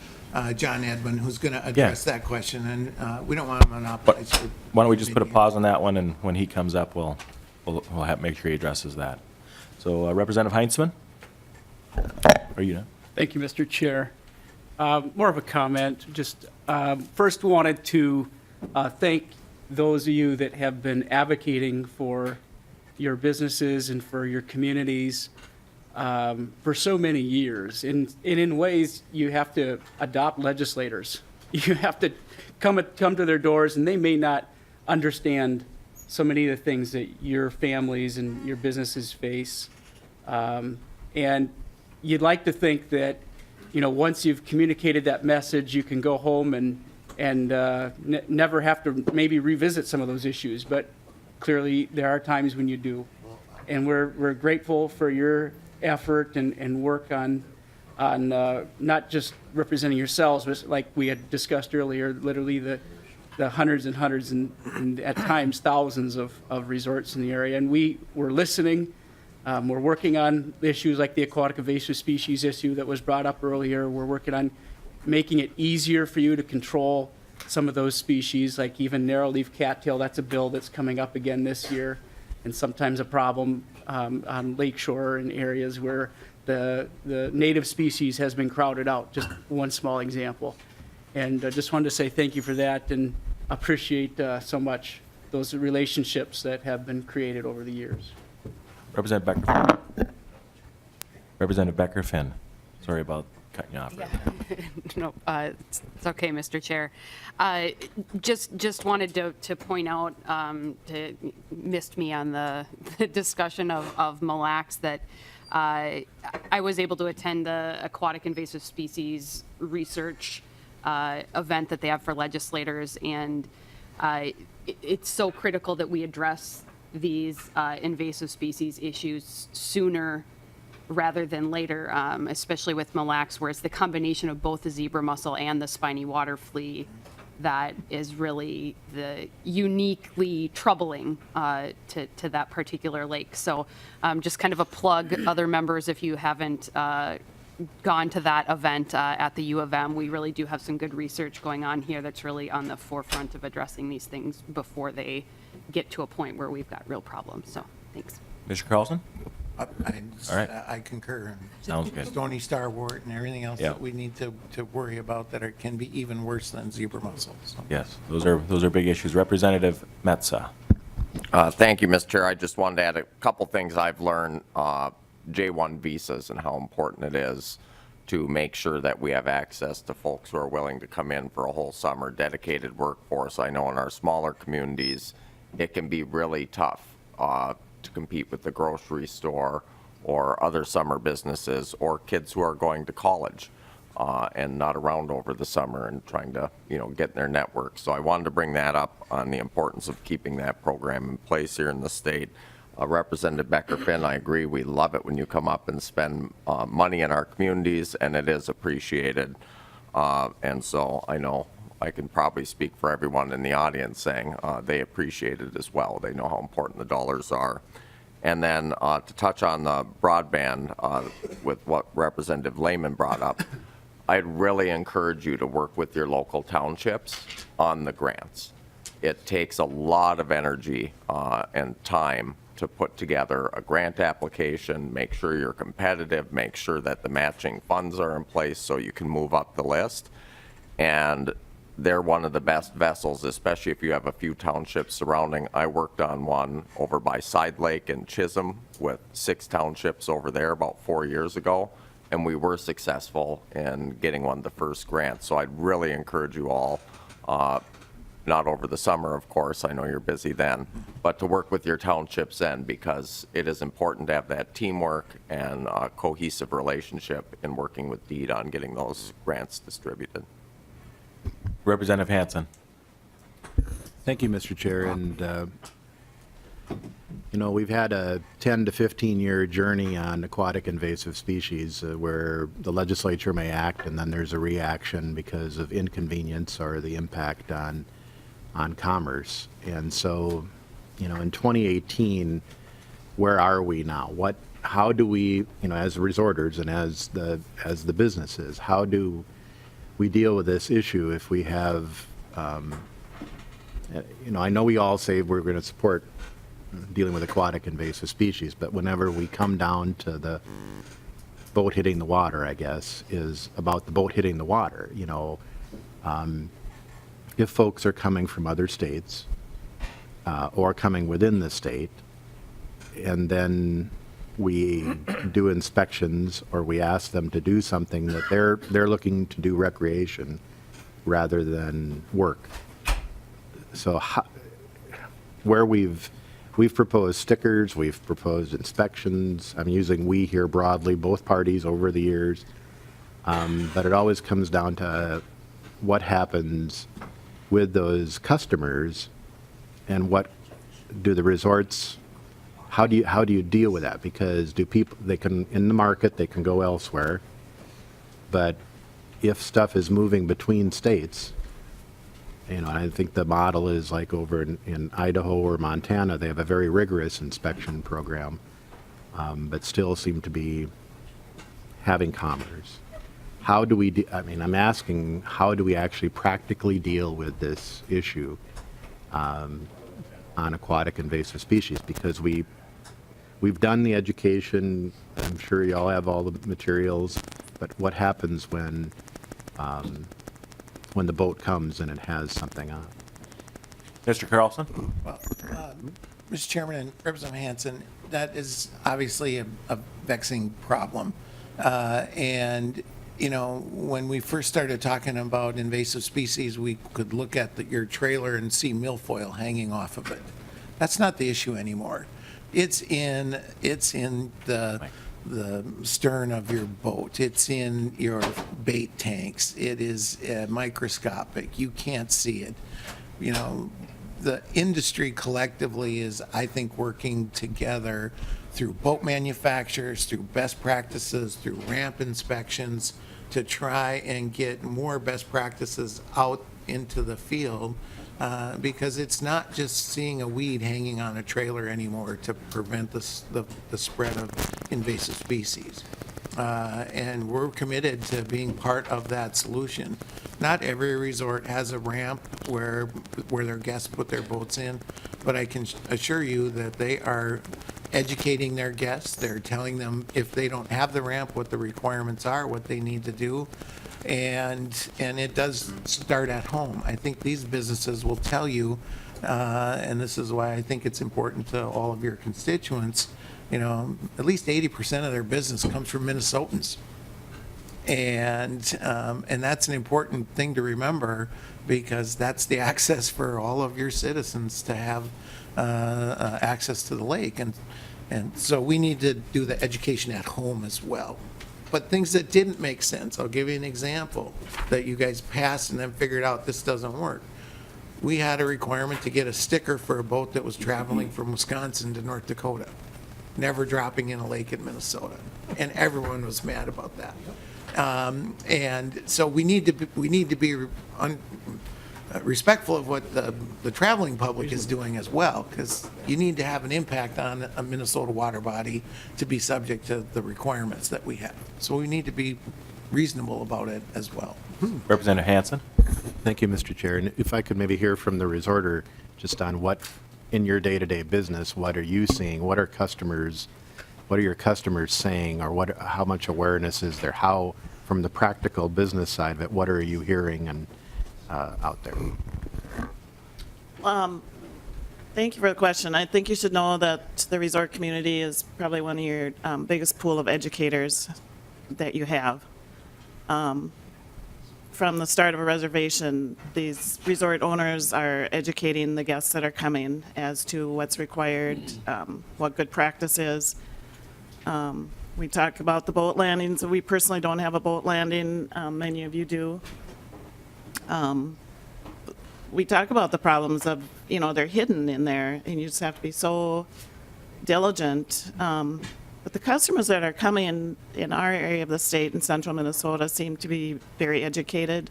John Edmund, who's going to address that question. And we don't want to monopolize. Why don't we just put a pause on that one, and when he comes up, we'll make sure he addresses that. So Representative Heinzman? Are you done? Thank you, Mr. Chair. More of a comment. Just first wanted to thank those of you that have been advocating for your businesses and for your communities for so many years. And in ways, you have to adopt legislators. You have to come to their doors, and they may not understand so many of the things that your families and your businesses face. And you'd like to think that, you know, once you've communicated that message, you can go home and never have to maybe revisit some of those issues. But clearly, there are times when you do. And we're grateful for your effort and work on not just representing yourselves, but like we had discussed earlier, literally the hundreds and hundreds and at times thousands of resorts in the area. And we're listening. We're working on issues like the aquatic invasive species issue that was brought up earlier. We're working on making it easier for you to control some of those species, like even narrow-leaf cattail. That's a bill that's coming up again this year, and sometimes a problem on lakeshore and areas where the native species has been crowded out. Just one small example. And I just wanted to say thank you for that, and appreciate so much those relationships that have been created over the years. Representative Becker. Representative Becker Finn. Sorry about cutting you off. Yeah. No, it's okay, Mr. Chair. Just wanted to point out, missed me on the discussion of Mille Lacs, that I was able to attend the aquatic invasive species research event that they have for legislators, and it's so critical that we address these invasive species issues sooner rather than later, especially with Mille Lacs, where it's the combination of both the zebra mussel and the spiny water flea that is really the uniquely troubling to that particular lake. So just kind of a plug, other members, if you haven't gone to that event at the U of M, we really do have some good research going on here that's really on the forefront of addressing these things before they get to a point where we've got real problems. So thanks. Mr. Carlson? All right. I concur. Sounds good. Stony starwort and everything else Yeah. that we need to worry about that can be even worse than zebra mussels. So. Yes, those are big issues. Representative Metsa. Thank you, Mr. Chair. I just wanted to add a couple things I've learned, J1 visas and how important it is to make sure that we have access to folks who are willing to come in for a whole summer, dedicated workforce. I know in our smaller communities, it can be really tough to compete with the grocery store or other summer businesses or kids who are going to college and not around over the summer and trying to, get in their network. So I wanted to bring that up on the importance of keeping that program in place here in the state. Representative Becker-Finn, I agree. We love it when you come up and spend money in our communities, and it is appreciated. And so I know I can probably speak for everyone in the audience saying they appreciate it as well. They know how important the dollars are. And then to touch on the broadband with what Representative Lehman brought up, I'd really encourage you to work with your local townships on the grants. It takes a lot of energy and time to put together a grant application, make sure you're competitive, make sure that the matching funds are in place so you can move up the list. And they're one of the best vessels, especially if you have a few townships surrounding. I worked on one over by Side Lake and Chisholm with 6 townships over there about 4 years ago, and we were successful in getting one of the first grants. So I'd really encourage you all, not over the summer, of course, I know you're busy then, but to work with your townships then, because it is important to have that teamwork and cohesive relationship in working with DEED on getting those grants distributed. Representative Hansen. Thank you, Mr. Chair. And, we've had a 10 to 15-year journey on aquatic invasive species where the legislature may act and then there's a reaction because of inconvenience or the impact on commerce. And so, in 2018, where are we now? How do we, as resorters and as the businesses, how do we deal with this issue if we have, I know we all say we're going to support dealing with aquatic invasive species, but whenever we come down to the boat hitting the water, I guess, is about the boat hitting the water. If folks are coming from other states or coming within the state, and then we do inspections or we ask them to do something that they're looking to do recreation rather than work. So where we've proposed stickers, we've proposed inspections. I'm using we here broadly, both parties over the years. But it always comes down to what happens with those customers and what do the resorts, how do you deal with that? Because they can, in the market, they can go elsewhere. But if stuff is moving between states, I think the model is like over in Idaho or Montana, they have a very rigorous inspection program, but still seem to be having commerce. How do we, I'm asking, how do we actually practically deal with this issue on aquatic invasive species? Because we've done the education, I'm sure you all have all the materials, but what happens when the boat comes and it has something on it? Mr. Carlson? Well, Mr. Chairman and Representative Hansen, that is obviously a vexing problem. And when we first started talking about invasive species, we could look at your trailer and see milfoil hanging off of it. That's not the issue anymore. It's in the stern of your boat. It's in your bait tanks. It is microscopic. You can't see it. the industry collectively is, I think, working together through boat manufacturers, through best practices, through ramp inspections, to try and get more best practices out into the field, because it's not just seeing a weed hanging on a trailer anymore to prevent the spread of invasive species. And we're committed to being part of that solution. Not every resort has a ramp where their guests put their boats in, but I can assure you that they are educating their guests. They're telling them if they don't have the ramp, what the requirements are, what they need to do. And it does start at home. I think these businesses will tell you, and this is why I think it's important to all of your constituents, at least 80% of their business comes from Minnesotans. And that's an important thing to remember, because that's the access for all of your citizens to have access to the lake. And so we need to do the education at home as well. But things that didn't make sense, I'll give you an example that you guys passed and then figured out this doesn't work. We had a requirement to get a sticker for a boat that was traveling from Wisconsin to North Dakota, never dropping in a lake in Minnesota. And everyone was mad about that. And so we need to be respectful of what the traveling public is doing as well, because you need to have an impact on a Minnesota water body to be subject to the requirements that we have. So we need to be reasonable about it as well. Representative Hansen? Thank you, Mr. Chair. And if I could maybe hear from the resorter just on what, in your day-to-day business, what are you seeing? What are your customers saying, or how much awareness is there? How, from the practical business side of it, what are you hearing and out there? Thank you for the question. I think you should know that the resort community is probably one of your biggest pool of educators that you have. From the start of a reservation, these resort owners are educating the guests that are coming as to what's required, what good practice is. We talk about the boat landings. We personally don't have a boat landing. Many of you do. We talk about the problems of, they're hidden in there, and you just have to be so diligent. But the customers that are coming in our area of the state in central Minnesota seem to be very educated.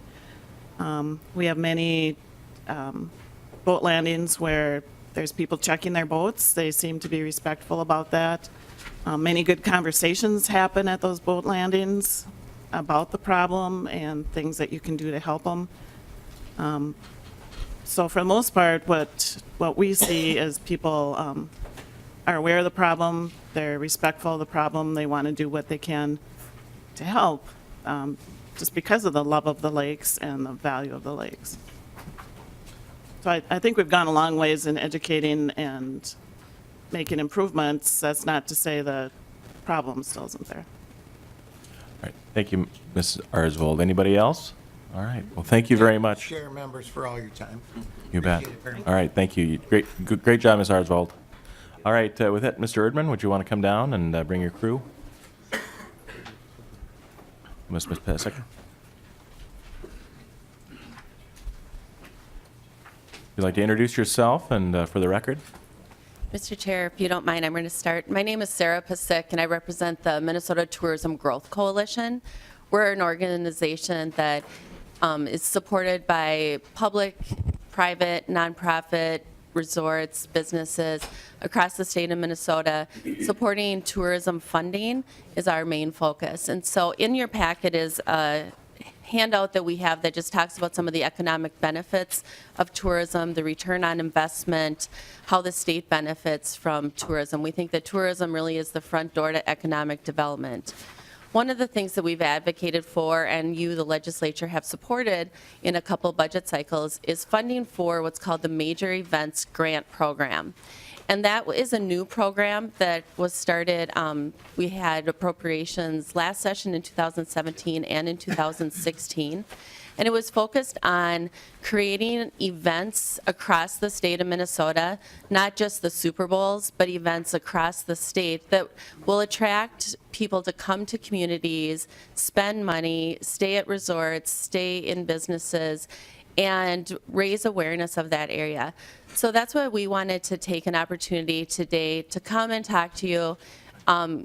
We have many boat landings where there's people checking their boats. They seem to be respectful about that. Many good conversations happen at those boat landings about the problem and things that you can do to help them. So for the most part, what we see is people are aware of the problem, they're respectful of the problem, they want to do what they can to help, just because of the love of the lakes and the value of the lakes. So I think we've gone a long ways in educating and making improvements. That's not to say the problem still isn't there. All right. Thank you, Ms. Arsvold. Anybody else? All right. Well, thank you very much. Share members for all your time. You bet. Appreciate it very much. All right. Thank you. Great job, Ms. Arsvold. All right. With that, Mr. Erdman, would you want to come down and bring your crew? Ms. Pesek? You'd like to introduce yourself and for the record? Mr. Chair, if you don't mind, I'm going to start. My name is Sarah Pasek, and I represent the Minnesota Tourism Growth Coalition. We're an organization that is supported by public, private, nonprofit, resorts, businesses across the state of Minnesota. Supporting tourism funding is our main focus. And so in your packet is a handout that we have that just talks about some of the economic benefits of tourism, the return on investment, how the state benefits from tourism. We think that tourism really is the front door to economic development. One of the things that we've advocated for, and you, the legislature, have supported in a couple budget cycles, is funding for what's called the Major Events Grant Program. And that is a new program that was started. We had appropriations last session in 2017 and in 2016. And it was focused on creating events across the state of Minnesota, not just the Super Bowls, but events across the state that will attract people to come to communities, spend money, stay at resorts, stay in businesses, and raise awareness of that area. So that's why we wanted to take an opportunity today to come and talk to you.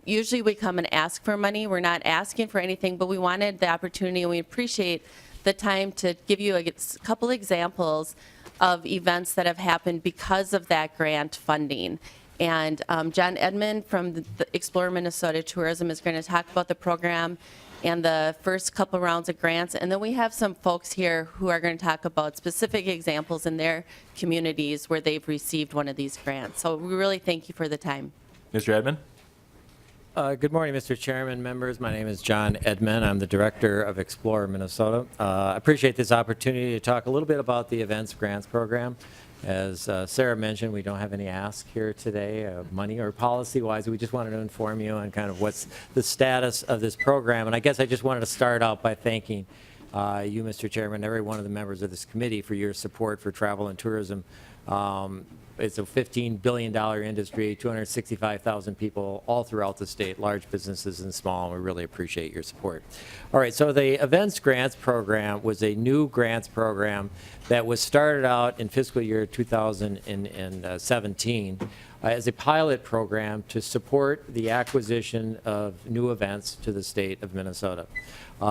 Usually we come and ask for money. We're not asking for anything, but we wanted the opportunity, and we appreciate the time to give you a couple examples of events that have happened because of that grant funding. And John Edmond from the Explore Minnesota Tourism is going to talk about the program and the first couple rounds of grants. And then we have some folks here who are going to talk about specific examples in their communities where they've received one of these grants. So we really thank you for the time. Mr. Edmond? Good morning, Mr. Chairman, members. My name is John Edmond. I'm the director of Explore Minnesota. I appreciate this opportunity to talk a little bit about the Events Grants Program. As Sarah mentioned, we don't have any ask here today, money or policy-wise. We just wanted to inform you on kind of what's the status of this program. And I guess I just wanted to start out by thanking you, Mr. Chairman, every one of the members of this committee for your support for travel and tourism. It's a $15 billion industry, 265,000 people all throughout the state, large businesses and small, and we really appreciate your support. All right, so the Events Grants Program was a new grants program that was started out in fiscal year 2017 as a pilot program to support the acquisition of new events to the state of Minnesota.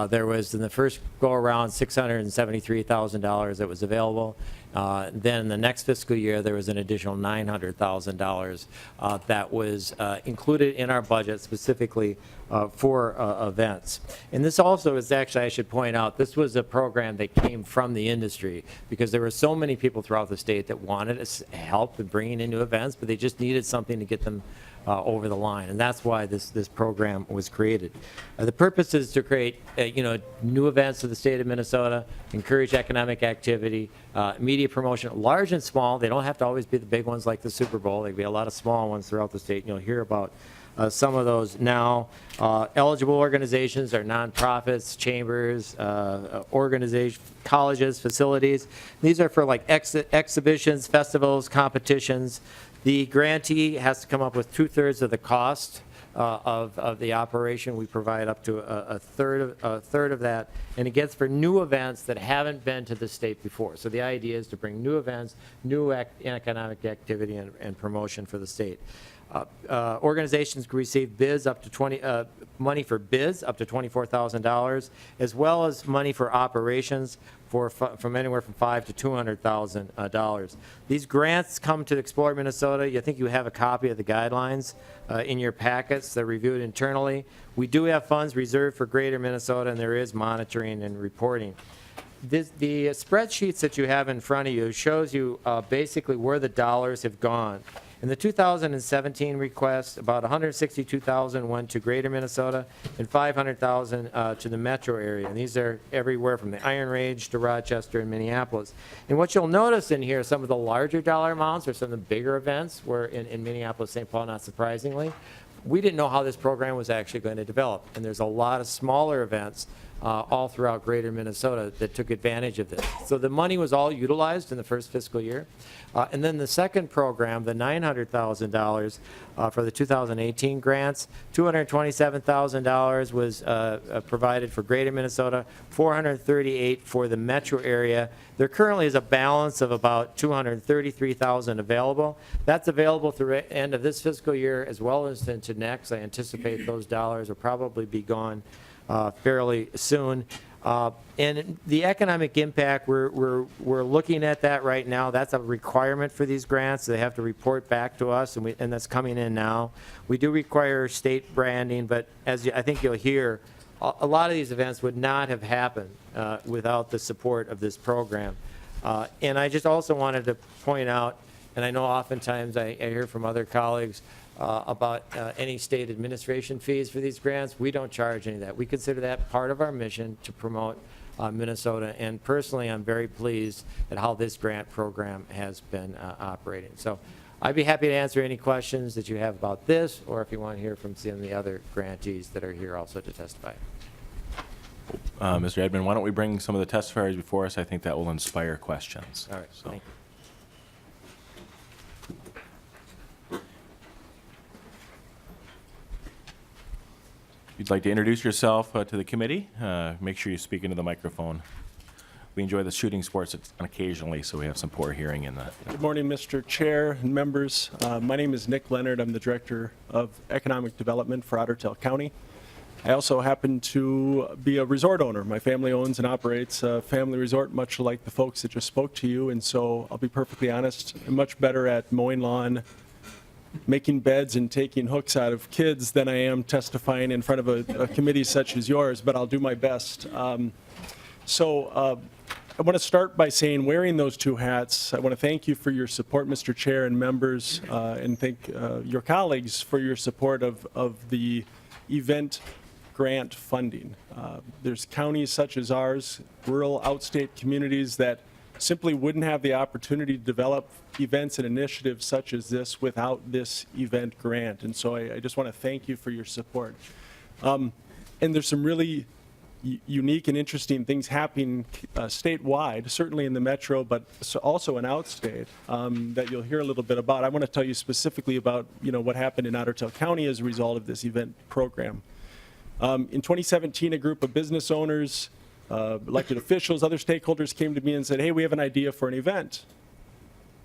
There was, in the first go-around, $673,000 that was available. Then in the next fiscal year, there was an additional $900,000 that was included in our budget specifically for events. And this also is actually, I should point out, this was a program that came from the industry because there were so many people throughout the state that wanted help in bringing in new events, but they just needed something to get them over the line, and that's why this program was created. The purpose is to create new events to the state of Minnesota, encourage economic activity, media promotion, large and small. They don't have to always be the big ones like the Super Bowl. There can be a lot of small ones throughout the state, and you'll hear about some of those now. Eligible organizations are nonprofits, chambers, organizations, colleges, facilities. These are for like exhibitions, festivals, competitions. The grantee has to come up with 2/3 of the cost of the operation. We provide up to a third of that, and it gets for new events that haven't been to the state before. So the idea is to bring new events, new economic activity and promotion for the state. Organizations can receive bids up to money for bids up to $24,000, as well as money for operations from anywhere from $5,000 to $200,000. These grants come to Explore Minnesota. I think you have a copy of the guidelines in your packets. They're reviewed internally. We do have funds reserved for Greater Minnesota, and there is monitoring and reporting. The spreadsheets that you have in front of you shows you basically where the dollars have gone. In the 2017 request, about $162,000 went to Greater Minnesota and $500,000 to the metro area. And these are everywhere from the Iron Range to Rochester and Minneapolis. And what you'll notice in here, some of the larger dollar amounts or some of the bigger events were in Minneapolis, St. Paul, not surprisingly. We didn't know how this program was actually going to develop. And there's a lot of smaller events all throughout Greater Minnesota that took advantage of this. So the money was all utilized in the first fiscal year. And then the second program, the $900,000 for the 2018 grants, $227,000 was provided for Greater Minnesota, $438,000 for the metro area. There currently is a balance of about $233,000 available. That's available through the end of this fiscal year as well as into next. I anticipate those dollars will probably be gone fairly soon. And the economic impact, we're looking at that right now. That's a requirement for these grants. They have to report back to us, and that's coming in now. We do require state branding, but as I think you'll hear, a lot of these events would not have happened without the support of this program. And I just also wanted to point out, and I know oftentimes I hear from other colleagues about any state administration fees for these grants. We don't charge any of that. We consider that part of our mission to promote Minnesota, and personally I'm very pleased at how this grant program has been operating. So I'd be happy to answer any questions that you have about this, or if you want to hear from some of the other grantees that are here also to testify. Mr. Edmond, why don't we bring some of the testifiers before us? I think that will inspire questions. All right, so. thank you. If you'd like to introduce yourself to the committee, make sure you speak into the microphone we enjoy the shooting sports occasionally, so we have some poor hearing in that. Good morning, Mr. Chair and members. My name is Nick Leonard. I'm the Director of Economic Development for Otter Tail County. I also happen to be a resort owner. My family owns and operates a family resort, much like the folks that just spoke to you. And so I'll be perfectly honest, I'm much better at mowing lawn, making beds, and taking hooks out of kids than I am testifying in front of a committee such as yours, but I'll do my best. I want to start by saying, wearing those two hats, I want to thank you for your support, Mr. Chair and members, and thank your colleagues for your support of the event grant funding. There's counties such as ours, rural outstate communities that simply wouldn't have the opportunity to develop events and initiatives such as this without this event grant. And so I just want to thank you for your support. And there's some really unique and interesting things happening statewide, certainly in the metro, but also in outstate, that you'll hear a little bit about. I want to tell you specifically about what happened in Otter Tail County as a result of this event program. In 2017, a group of business owners, elected officials, other stakeholders came to me and said, hey, we have an idea for an event.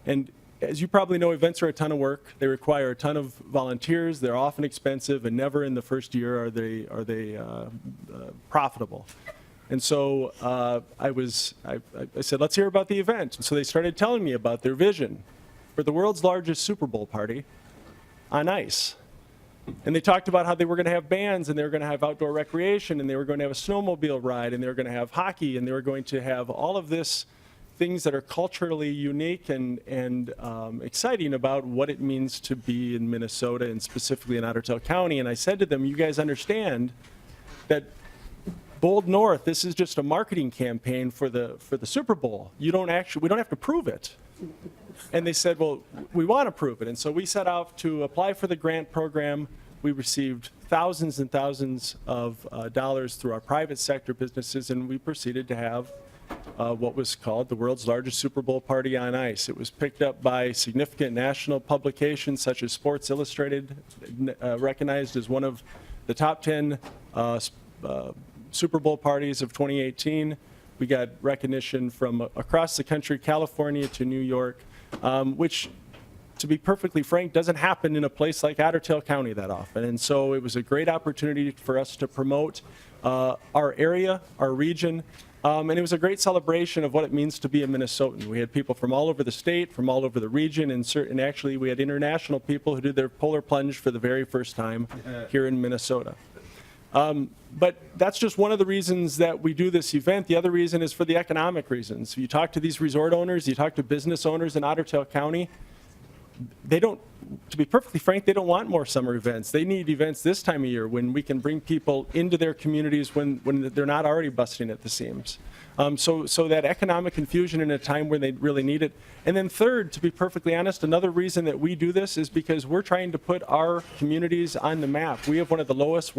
And as you probably know, events are a ton of work. They require a ton of volunteers. They're often expensive, and never in the first year are they profitable. And so I said, let's hear about the event. And so they started telling me about their vision for the world's largest Super Bowl party on ice. And they talked about how they were going to have bands, and they were going to have outdoor recreation, and they were going to have a snowmobile ride, and they were going to have hockey, and they were going to have all of this things that are culturally unique and exciting about what it means to be in Minnesota, and specifically in Otter Tail County. And I said to them, you guys understand that Bold North, this is just a marketing campaign for the Super Bowl. We don't have to prove it. And they said, well, we want to prove it. And so we set out to apply for the grant program. We received thousands and thousands of dollars through our private sector businesses, and we proceeded to have what was called the world's largest Super Bowl party on ice. It was picked up by significant national publications such as Sports Illustrated, recognized as one of the top 10 Super Bowl parties of 2018. We got recognition from across the country, California to New York, which, to be perfectly frank, doesn't happen in a place like Otter Tail County that often. And so it was a great opportunity for us to promote our area, our region, and it was a great celebration of what it means to be a Minnesotan. We had people from all over the state, from all over the region, and actually we had international people who did their polar plunge for the very first time here in Minnesota. But that's just one of the reasons that we do this event. The other reason is for the economic reasons. You talk to these resort owners, you talk to business owners in Otter Tail County, they don't, to be perfectly frank, they don't want more summer events. They need events this time of year when we can bring people into their communities when they're not already busting at the seams. So that economic infusion in a time when they really need it. And then third, to be perfectly honest, another reason that we do this is because we're trying to put our communities on the map. We have one of the lowest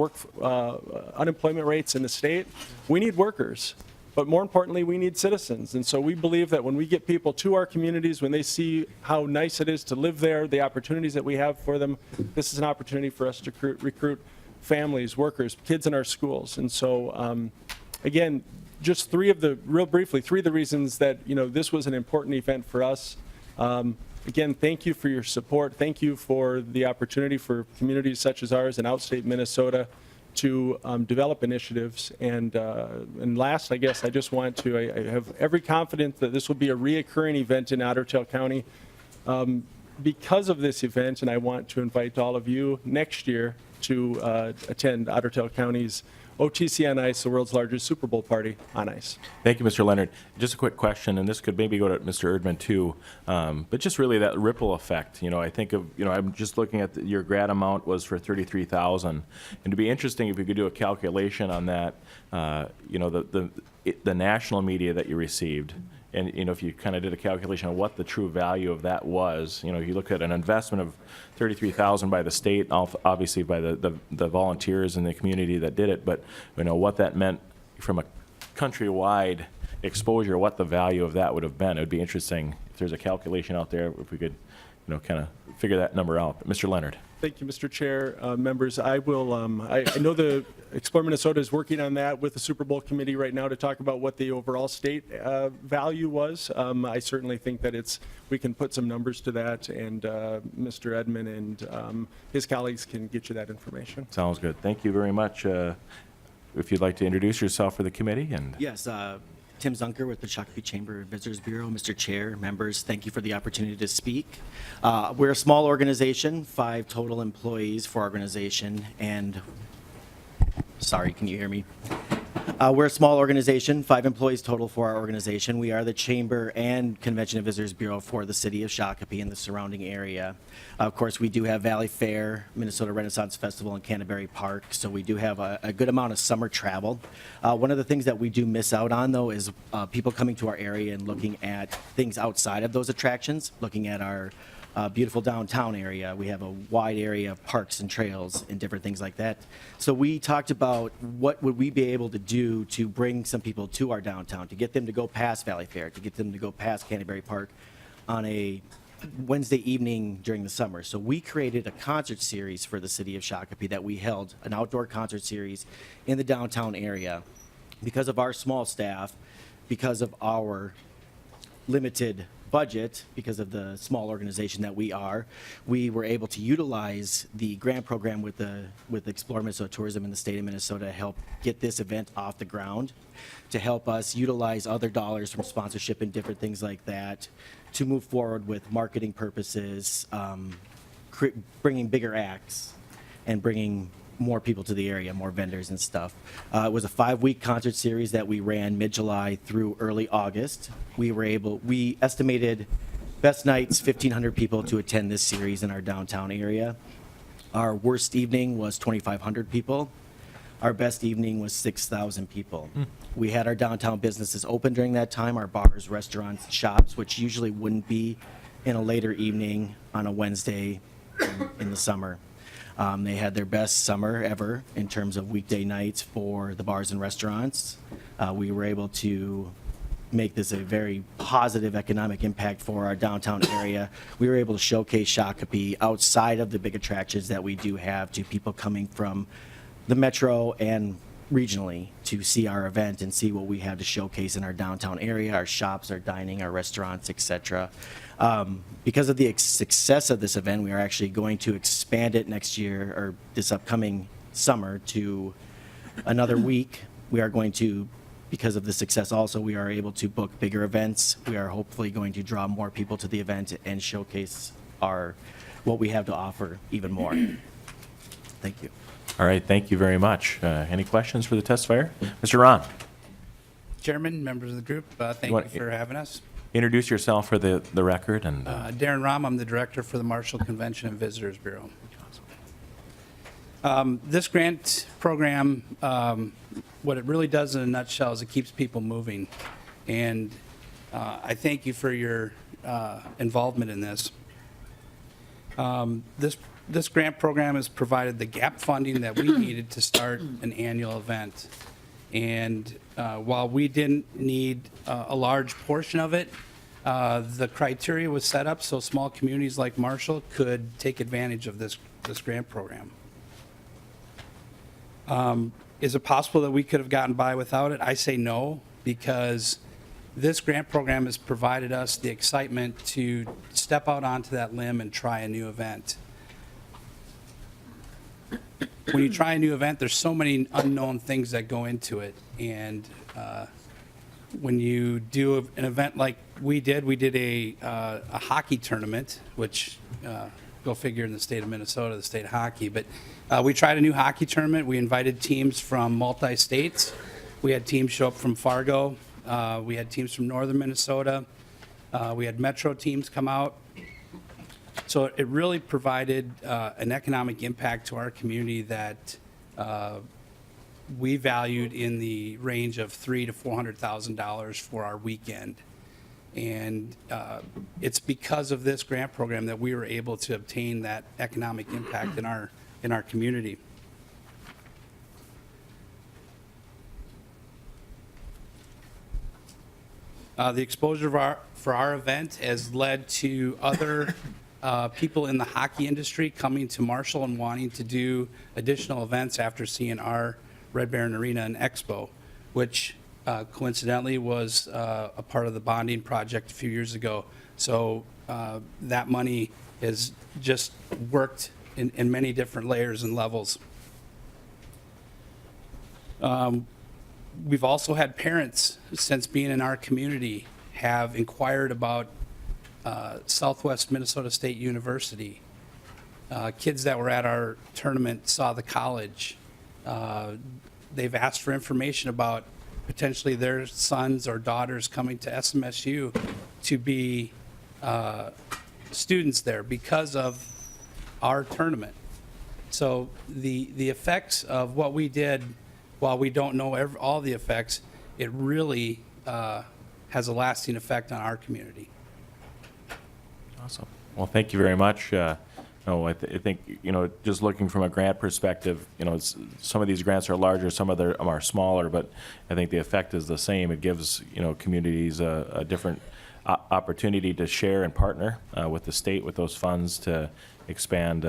unemployment rates in the state. We need workers. But more importantly, we need citizens. And so we believe that when we get people to our communities, when they see how nice it is to live there, the opportunities that we have for them, this is an opportunity for us to recruit families, workers, kids in our schools. And so, again, just three of the reasons that this was an important event for us. Again, thank you for your support. Thank you for the opportunity for communities such as ours in outstate Minnesota to develop initiatives. And last, I guess I just want to, I have every confidence that this will be a reoccurring event in Otter Tail County because of this event, and I want to invite all of you next year to attend Otter Tail County's OTC on Ice, the world's largest Super Bowl party on ice. Thank you, Mr. Leonard. Just a quick question, and this could maybe go to Mr. Erdman too, but just really that ripple effect. I think of, I'm just looking at your grant amount was for $33,000, and it'd be interesting if you could do a calculation on that. The national media that you received. And, if you kind of did a calculation on what the true value of that was, you look at an investment of $33,000 by the state, obviously by the volunteers in the community that did it, but, what that meant from a countrywide exposure, what the value of that would have been. It would be interesting there's a calculation out there, if we could, kind of figure that number out. Mr. Leonard. Thank you, Mr. Chair. Members, I will, I know the Explore Minnesota is working on that with the Super Bowl committee right now to talk about what the overall state value was. I certainly think that we can put some numbers to that, and Mr. Edmond and his colleagues can get you that information. Sounds good. Thank you very much. If you'd like to introduce yourself for the committee. And Yes, Tim Zunker with the Shakopee Chamber Visitors Bureau. Mr. Chair, members, thank you for the opportunity to speak. We're a small organization, 5 total employees for our organization, and sorry, can you hear me? We're a small organization, 5 employees total for our organization. We are the Chamber and Convention and Visitors Bureau for the city of Shakopee and the surrounding area. Of course, we do have Valley Fair, Minnesota Renaissance Festival, and Canterbury Park, so we do have a good amount of summer travel. One of the things that we do miss out on, though, is people coming to our area and looking at things outside of those attractions, looking at our beautiful downtown area. We have a wide area of parks and trails and different things like that. So we talked about what would we be able to do to bring some people to our downtown, to get them to go past Valley Fair, to get them to go past Canterbury Park on a Wednesday evening during the summer. So we created a concert series for the city of Shakopee that we held, an outdoor concert series in the downtown area. Because of our small staff, because of our limited budget, because of the small organization that we are, we were able to utilize the grant program with Explore Minnesota Tourism in the state of Minnesota to help get this event off the ground, to help us utilize other dollars from sponsorship and different things like that to move forward with marketing purposes, bringing bigger acts and bringing more people to the area, more vendors and stuff. It was a 5-week concert series that we ran mid-July through early August. We estimated best nights, 1,500 people to attend this series in our downtown area. Our worst evening was 2,500 people. Our best evening was 6,000 people. We had our downtown businesses open during that time, our bars, restaurants, shops, which usually wouldn't be in a later evening on a Wednesday in the summer. They had their best summer ever in terms of weekday nights for the bars and restaurants. We were able to make this a very positive economic impact for our downtown area. We were able to showcase Shakopee outside of the big attractions that we do have to people coming from the metro and regionally to see our event and see what we have to showcase in our downtown area, our shops, our dining, our restaurants, etc. Because of the success of this event, we are actually going to expand it next year, or this upcoming summer, to another week. We are going to, because of the success also, we are able to book bigger events. We are hopefully going to draw more people to the event and showcase what we have to offer even more. Thank you. All right, thank you very much. Any questions for the testifier? Mr. Ron. Chairman, members of the group, thank you for having us. Introduce yourself for the record. And Darren Rahm, I'm the director for the Marshall Convention and Visitors Bureau. This grant program, what it really does in a nutshell is it keeps people moving. And I thank you for your involvement in this. This grant program has provided the gap funding that we needed to start an annual event. And while we didn't need a large portion of it, the criteria was set up so small communities like Marshall could take advantage of this grant program. Is it possible that we could have gotten by without it? I say no, because this grant program has provided us the excitement to step out onto that limb and try a new event. When you try a new event, there's so many unknown things that go into it. And when you do an event like we did a hockey tournament, which go figure in the state of Minnesota, the state of hockey. But we tried a new hockey tournament. We invited teams from multi-states. We had teams show up from Fargo. We had teams from northern Minnesota. We had metro teams come out. So it really provided an economic impact to our community that we valued in the range of $300,000 to $400,000 for our weekend. And it's because of this grant program that we were able to obtain that economic impact in our community. The exposure for our event has led to other people in the hockey industry coming to Marshall and wanting to do additional events after seeing our Red Baron Arena and Expo, which coincidentally was a part of the bonding project a few years ago. So that money has just worked in many different layers and levels. We've also had parents, since being in our community, have inquired about Southwest Minnesota State University. Kids that were at our tournament saw the college. They've asked for information about potentially their sons or daughters coming to SMSU to be students there because of our tournament. So the effects of what we did, while we don't know all the effects, it really has a lasting effect on our community. Awesome. Well, thank you very much. I think, just looking from a grant perspective, some of these grants are larger, some of them are smaller, but I think the effect is the same. It gives, communities a different opportunity to share and partner with the state with those funds to expand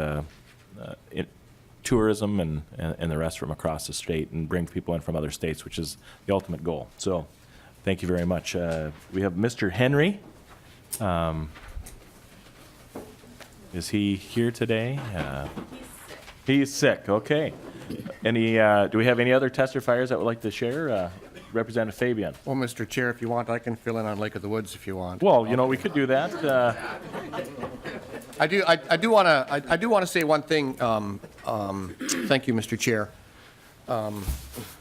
tourism and the rest from across the state and bring people in from other states, which is the ultimate goal. So thank you very much. We have Mr. Henry. Is he here today? He's sick. Okay. Do we have any other testifiers that would like to share? Representative Fabian. Well, Mr. Chair, if you want, I can fill in on Lake of the Woods if you want. Well, we could do that. I do want to say one thing. Thank you, Mr. Chair.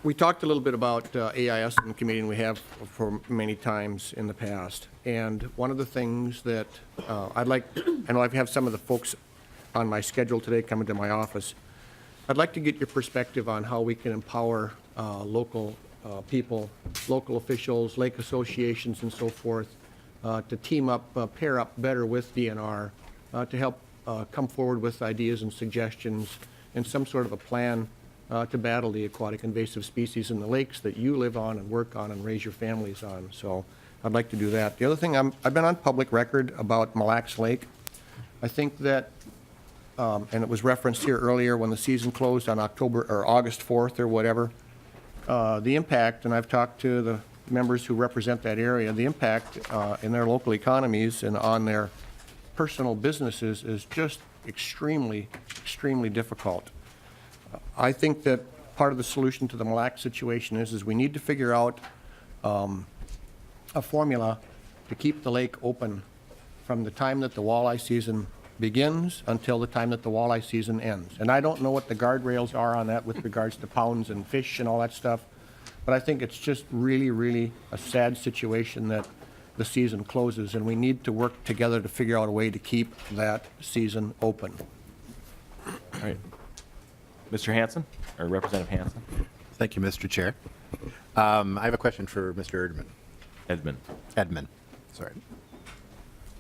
We talked a little bit about AIS in the committee, and we have for many times in the past. And one of the things that I know I have some of the folks on my schedule today coming to my office. I'd like to get your perspective on how we can empower local people, local officials, lake associations, and so forth, to team up, pair up better with DNR to help come forward with ideas and suggestions and some sort of a plan to battle the aquatic invasive species in the lakes that you live on and work on and raise your families on. So I'd like to do that. The other thing, I've been on public record about Mille Lacs Lake. I think that, and it was referenced here earlier when the season closed on August 4th or whatever, the impact, and I've talked to the members who represent that area, the impact in their local economies and on their personal businesses is just extremely, extremely difficult. I think that part of the solution to the Mille Lacs situation is we need to figure out a formula to keep the lake open from the time that the walleye season begins until the time that the walleye season ends. And I don't know what the guardrails are on that with regards to pounds and fish and all that stuff, but I think it's just really, really a sad situation that the season closes, and we need to work together to figure out a way to keep that season open. All right. Mr. Hanson, or Representative Hanson? Thank you, Mr. Chair. I have a question for Mr. Edmund. Sorry.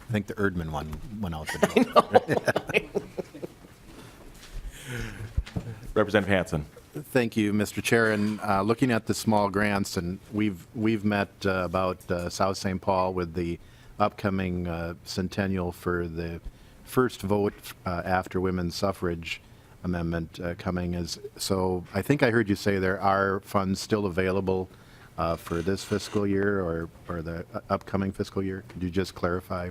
I think the Erdman one went out the door. Representative Hanson. Thank you, Mr. Chair. And looking at the small grants, and we've met about South St. Paul with the upcoming centennial for the first vote after women's suffrage amendment coming. So I think I heard you say there are funds still available for this fiscal year or the upcoming fiscal year. Could you just clarify?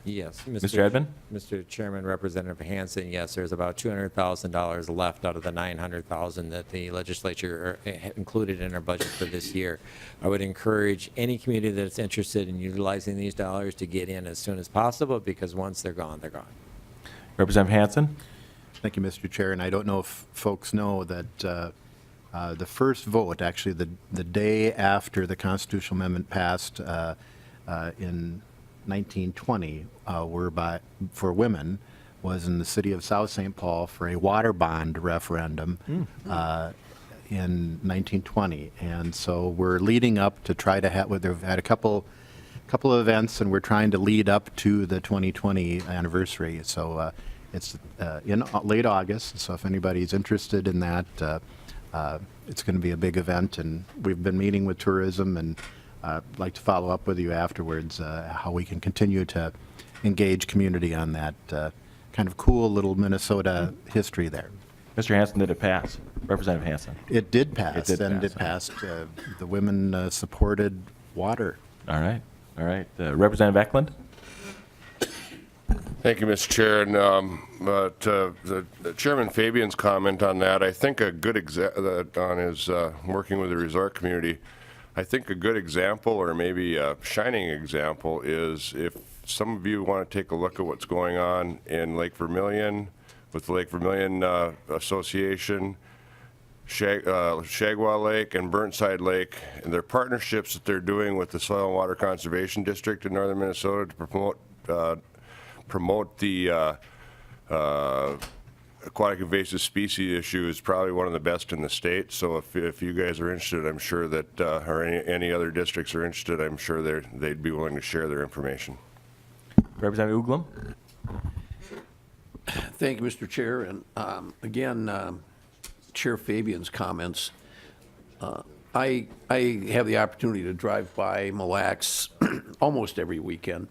Yes. Mr. Edmund? Mr. Chairman, Representative Hanson, yes, there's about $200,000 left out of the $900,000 that the legislature included in our budget for this year. I would encourage any community that's interested in utilizing these dollars to get in as soon as possible, because once they're gone, they're gone. Representative Hanson? Thank you, Mr. Chair. And I don't know if folks know that the first vote, actually the day after the constitutional amendment passed in 1920 for women, was in the city of South St. Paul for a water bond referendum in 1920. And so we're leading up to try to have, we've had a couple of events, and we're trying to lead up to the 2020 anniversary. So it's in late August, so if anybody's interested in that, it's going to be a big event, and we've been meeting with tourism and like to follow up with you afterwards, how we can continue to engage community on that kind of cool little Minnesota history there. Mr. Hanson, did it pass? Representative Hanson? It did pass, It did and pass, it passed. The women supported water. All right, all right. Representative Eklund? Thank you, Mr. Chair. And the Chairman Fabian's comment on that, I think a good on his working with the resort community, I think a good example, or maybe a shining example, is if some of you want to take a look at what's going on in Lake Vermilion with the Lake Vermilion Association, Shagwa Lake and Burnside Lake, and their partnerships that they're doing with the Soil and Water Conservation District in northern Minnesota to promote the aquatic invasive species issue is probably one of the best in the state. So if you guys are interested, I'm sure that, or any other districts are interested, I'm sure they'd be willing to share their information. Representative Uglum? Thank you, Mr. Chair. And again, Chair Fabian's comments. I have the opportunity to drive by Mille Lacs almost every weekend,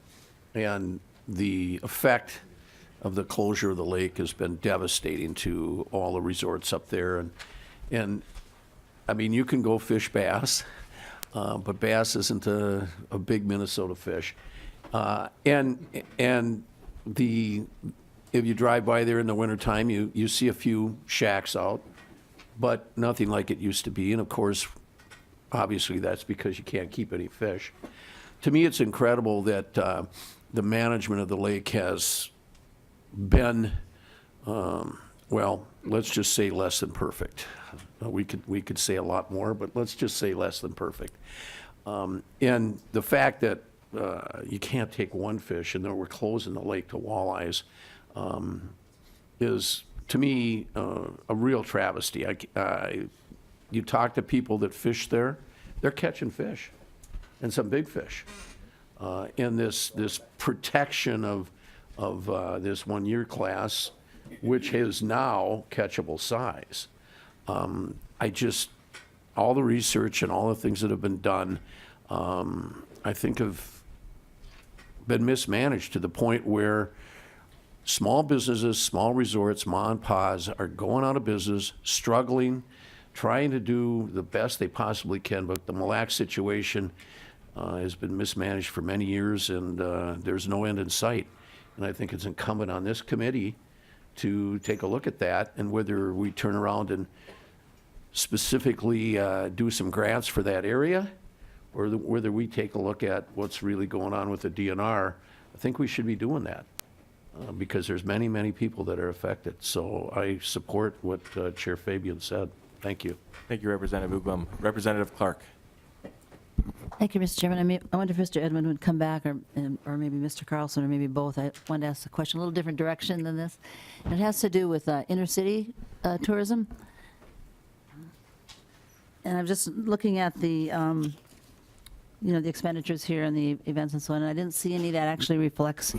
and the effect of the closure of the lake has been devastating to all the resorts up there. And I mean, you can go fish bass, but bass isn't a big Minnesota fish. If you drive by there in the wintertime, you see a few shacks out, but nothing like it used to be. And of course, obviously that's because you can't keep any fish. To me, it's incredible that the management of the lake has been, well, let's just say less than perfect. We could say a lot more, but let's just say less than perfect. And the fact that you can't take one fish and then we're closing the lake to walleyes is, to me, a real travesty. You talk to people that fish there, they're catching fish, and some big fish. And this protection of this one-year class, which is now catchable size. All the research and all the things that have been done, I think have been mismanaged to the point where small businesses, small resorts, ma and pas are going out of business, struggling, trying to do the best they possibly can. But the Mille Lacs situation has been mismanaged for many years, and there's no end in sight. And I think it's incumbent on this committee to take a look at that, and whether we turn around and specifically do some grants for that area, or whether we take a look at what's really going on with the DNR. I think we should be doing that because there's many, many people that are affected. So I support what Chair Fabian said. Thank you. Thank you, Representative Uglum. Representative Clark? Thank you, Mr. Chairman. I wonder if Mr. Edmund would come back, or maybe Mr. Carlson, or maybe both. I wanted to ask a question, a little different direction than this. It has to do with inner city tourism. And I'm just looking at the, the expenditures here and the events and so on, and I didn't see any that actually reflects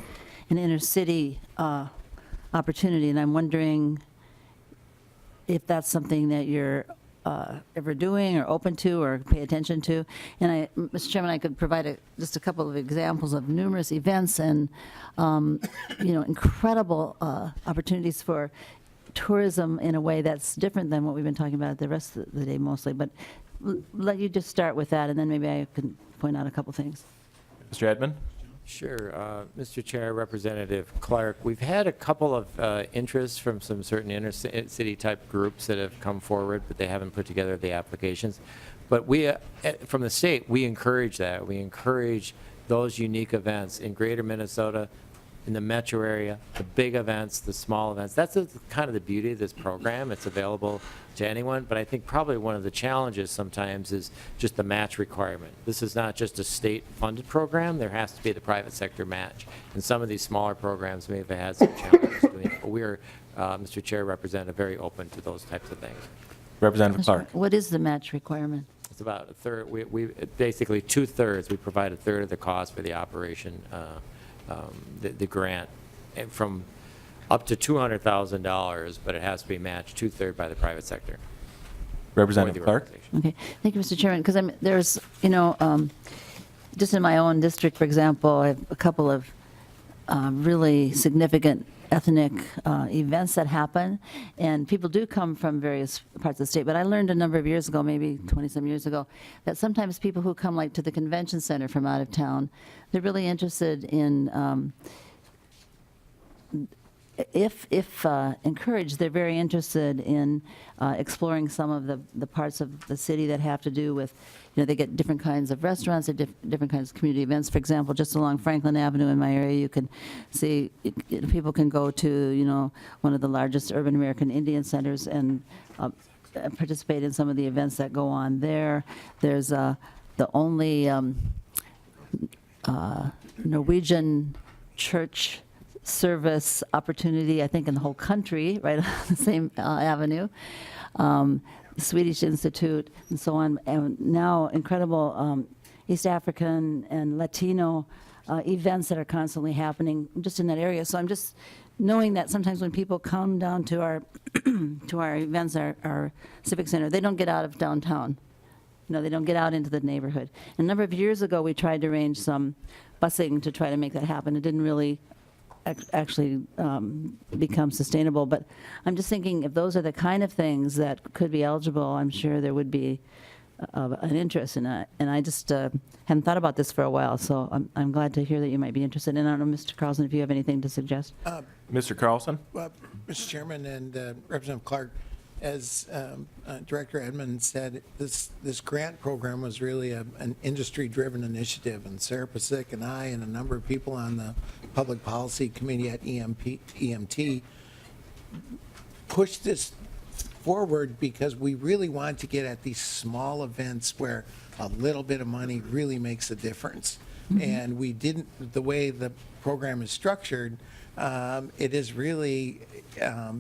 an inner city opportunity. And I'm wondering if that's something that you're ever doing or open to or pay attention to. And Mr. Chairman, I could provide just a couple of examples of numerous events and, incredible opportunities for tourism in a way that's different than what we've been talking about the rest of the day mostly. But let you just start with that, and then maybe I can point out a couple things. Mr. Edmund? Sure. Mr. Chair, Representative Clark, we've had a couple of interests from some certain inner city type groups that have come forward, but they haven't put together the applications. But we, from the state, we encourage that. We encourage those unique events in greater Minnesota, in the metro area, the big events, the small events. That's kind of the beauty of this program. It's available to anyone, but I think probably one of the challenges sometimes is just the match requirement. This is not just a state-funded program. There has to be the private sector match. And some of these smaller programs may have had some challenges doing it. But we are, Mr. Chair, Representative, very open to those types of things. Representative Clark. What is the match requirement? It's about a third. We basically 2/3. We provide a third of the cost for the operation. The grant from up to $200,000, but it has to be matched 2/3 by the private sector. Representative Clark? Okay, thank you, Mr. Chairman, because there's, just in my own district, for example, I have a couple of really significant ethnic events that happen, and people do come from various parts of the state. But I learned a number of years ago, maybe 20-some years ago, that sometimes people who come like to the convention center from out of town, they're really interested in, if encouraged, they're very interested in exploring some of the parts of the city that have to do with, they get different kinds of restaurants, different kinds of community events. For example, just along Franklin Avenue in my area, you can see, people can go to, one of the largest urban American Indian centers and participate in some of the events that go on there. There's the only Norwegian church service opportunity, I think, in the whole country, right on the same avenue. Swedish Institute, and so on, and now incredible East African and Latino events that are constantly happening just in that area. So I'm just knowing that sometimes when people come down to our to our events, our civic center, they don't get out of downtown. They don't get out into the neighborhood. And a number of years ago, we tried to arrange some busing to try to make that happen. It didn't really actually become sustainable. But I'm just thinking if those are the kind of things that could be eligible, I'm sure there would be an interest in it. And I just hadn't thought about this for a while, so I'm glad to hear that you might be interested. And I don't know, Mr. Carlson, if you have anything to suggest. Mr. Carlson? Mr. Chairman and Representative Clark, as Director Edmond said, this grant program was really an industry-driven initiative, and Sarah Pasick and I and a number of people on the Public Policy Committee at EMT pushed this forward because we really want to get at these small events where a little bit of money really makes a difference. And we didn't, the way the program is structured, it is really, I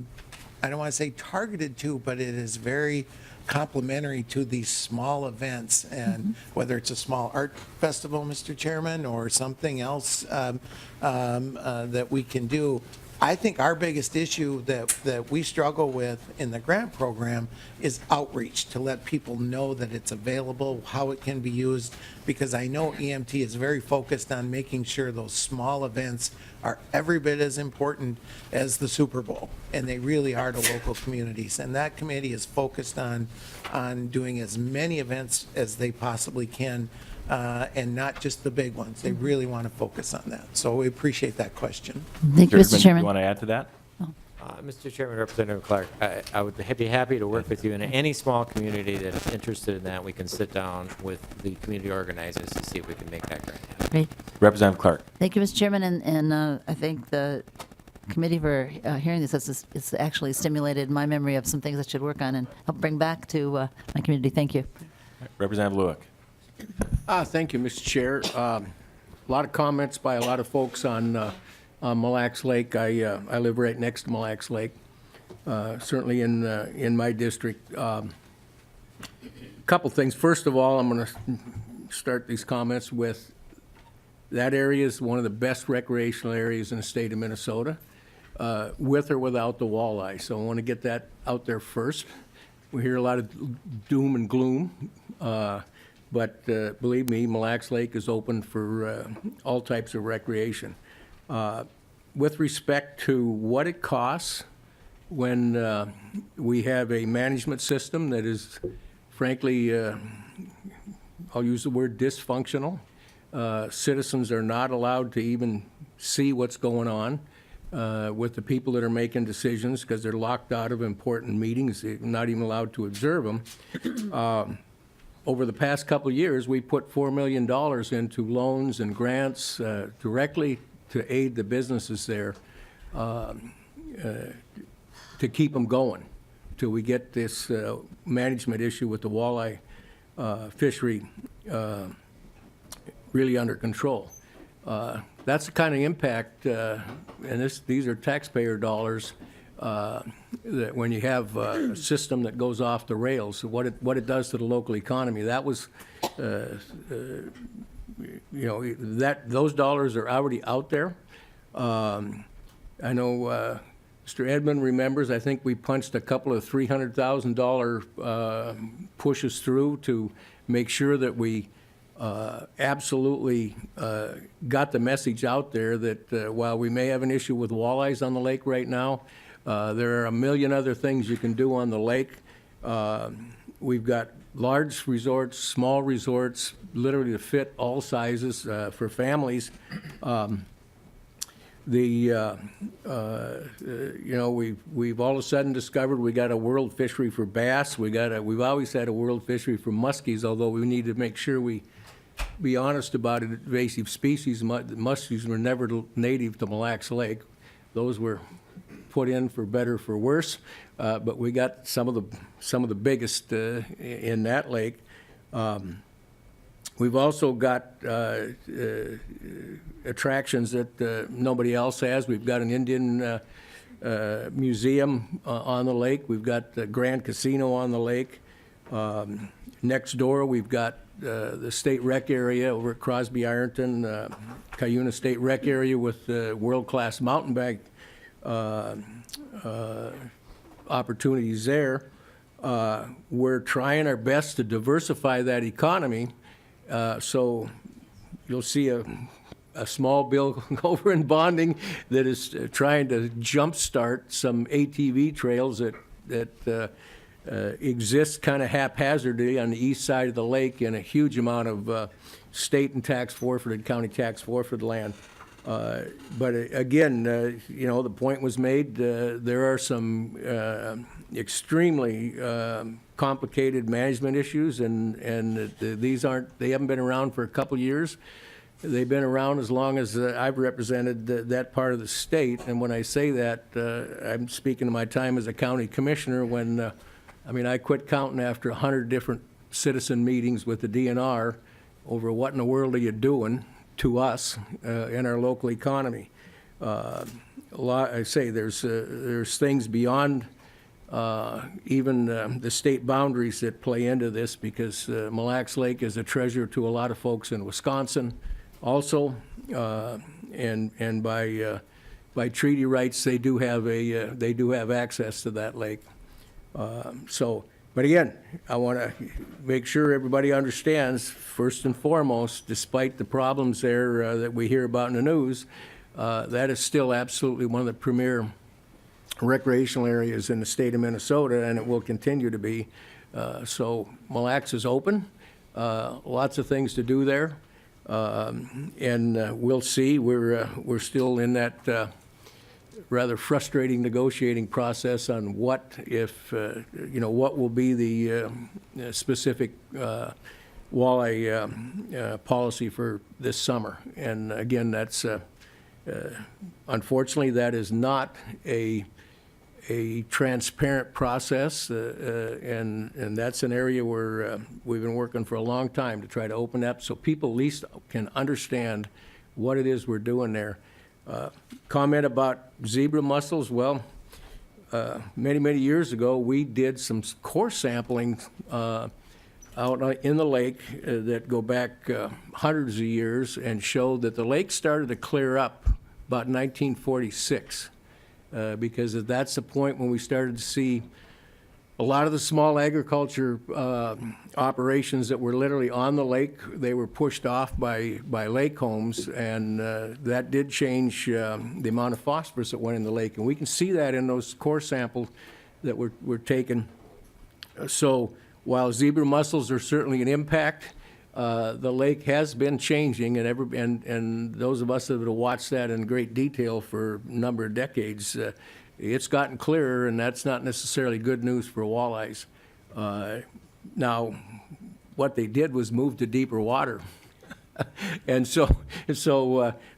don't want to say targeted to, but it is very complementary to these small events, and whether it's a small art festival, Mr. Chairman, or something else that we can do. I think our biggest issue that we struggle with in the grant program is outreach, to let people know that it's available, how it can be used, because I know EMT is very focused on making sure those small events are every bit as important as the Super Bowl, and they really are to local communities. And that committee is focused on doing as many events as they possibly can, and not just the big ones. They really want to focus on that. So we appreciate that question. Thank you, Mr. Chairman. You want to add to that? Mr. Chairman, Representative Clark, I would be happy to work with you in any small community that is interested in that. We can sit down with the community organizers to see if we can make that grant happen. Great. Representative Clark. Thank you, Mr. Chairman, and I think the committee for hearing this. It's actually stimulated my memory of some things I should work on and help bring back to my community. Thank you. Representative Lewick. Thank you, Mr. Chair. A lot of comments by a lot of folks on Mille Lacs Lake. I live right next to Mille Lacs Lake, certainly in my district. A couple things. First of all, I'm going to start these comments with that area is one of the best recreational areas in the state of Minnesota, with or without the walleye. So I want to get that out there first. We hear a lot of doom and gloom. But believe me, Mille Lacs Lake is open for all types of recreation. With respect to what it costs when we have a management system that is, frankly, I'll use the word dysfunctional. Citizens are not allowed to even see what's going on with the people that are making decisions because they're locked out of important meetings. They're not even allowed to observe them. Over the past couple of years, we put $4 million into loans and grants directly to aid the businesses there to keep them going till we get this management issue with the walleye fishery really under control. That's the kind of impact, and these are taxpayer dollars, that when you have a system that goes off the rails, what it does to the local economy. That was, those dollars are already out there. I know Mr. Edmond remembers, I think we punched a couple of $300,000 pushes through to make sure that we absolutely got the message out there that while we may have an issue with walleyes on the lake right now, there are a million other things you can do on the lake. We've got large resorts, small resorts, literally to fit all sizes for families. You know, we've all of a sudden discovered we got a world fishery for bass. We've always had a world fishery for muskies, although we need to make sure we be honest about it. Invasive species. Muskies were never native to Mille Lacs Lake. Those were put in for better, for worse. But we got some of the biggest in that lake. We've also got attractions that nobody else has. We've got an Indian museum on the lake. We've got the Grand Casino on the lake. Next door, we've got the state rec area over at Crosby Ironton, Cuyuna State Rec area with world-class mountain bike opportunities there. We're trying our best to diversify that economy. So you'll see a small bill over in bonding that is trying to jumpstart some ATV trails that exist kind of haphazardly on the east side of the lake and a huge amount of state and tax forfeited, county tax forfeited land. But again, you know, the point was made, there are some extremely complicated management issues, and they haven't been around for a couple years. They've been around as long as I've represented that part of the state, and when I say that, I'm speaking of my time as a county commissioner when, I mean, I quit counting after 100 different citizen meetings with the DNR over what in the world are you doing to us in our local economy. I say there's things beyond even the state boundaries that play into this, because Mille Lacs Lake is a treasure to a lot of folks in Wisconsin also, and by treaty rights they do have access to that lake. But again, I want to make sure everybody understands, first and foremost, despite the problems there that we hear about in the news, that is still absolutely one of the premier recreational areas in the state of Minnesota, and it will continue to be. So Mille Lacs is open, lots of things to do there, and we'll see. We're still in that rather frustrating negotiating process on what what will be the specific walleye policy for this summer. And again, that's unfortunately that is not a transparent process, and that's an area where we've been working for a long time to try to open up so people at least can understand what it is we're doing there. Comment about zebra mussels. Well, many years ago, we did some core sampling out in the lake that go back hundreds of years and showed that the lake started to clear up about 1946, because that's the point when we started to see a lot of the small agriculture operations that were literally on the lake. They were pushed off by lake homes, and that did change the amount of phosphorus that went in the lake. And we can see that in those core samples that were taken. So while zebra mussels are certainly an impact, the lake has been changing, and those of us that have watched that in great detail for a number of decades, it's gotten clearer, and that's not necessarily good news for walleyes. Now, what they did was move to deeper water. And so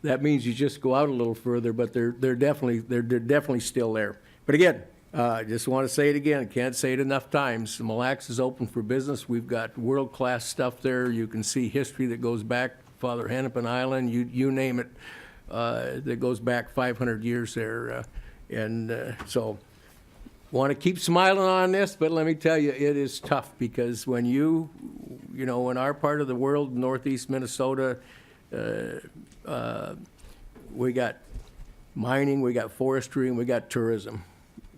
that means you just go out a little further, but they're definitely still there. But again, I just want to say it again. I can't say it enough times. Mille Lacs is open for business. We've got world-class stuff there. You can see history that goes back, Father Hennepin Island, you name it, that goes back 500 years there. So want to keep smiling on this, but let me tell you, it is tough, because when in our part of the world, northeast Minnesota, we got mining, we got forestry, and we got tourism.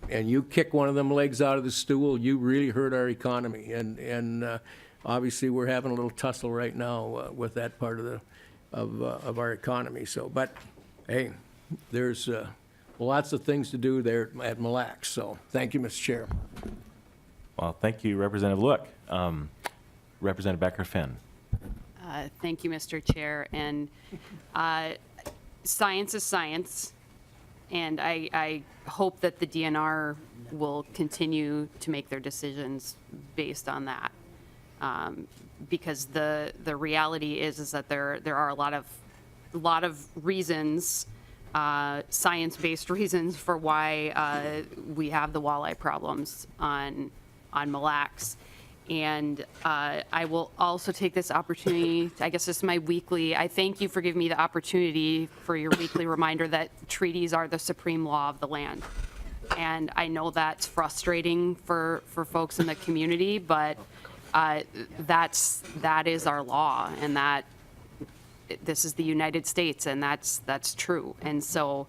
And you kick one of them legs out of the stool, you really hurt our economy. And obviously, we're having a little tussle right now with that part of our economy. So, but hey, there's lots of things to do there at Mille Lacs. So, thank you, Mr. Chair. Well, thank you, Representative Lueck. Representative Becker-Finn. Thank you, Mr. Chair. And science is science, and I hope that the DNR will continue to make their decisions based on that. Because the reality is that there are a lot of reasons, science-based reasons for why we have the walleye problems on Mille Lacs. And I will also take this opportunity, I guess this is my weekly, I thank you for giving me the opportunity for your weekly reminder that treaties are the supreme law of the land. And I know that's frustrating for folks in the community, but that is our law, and that this is the United States, and that's true. And so,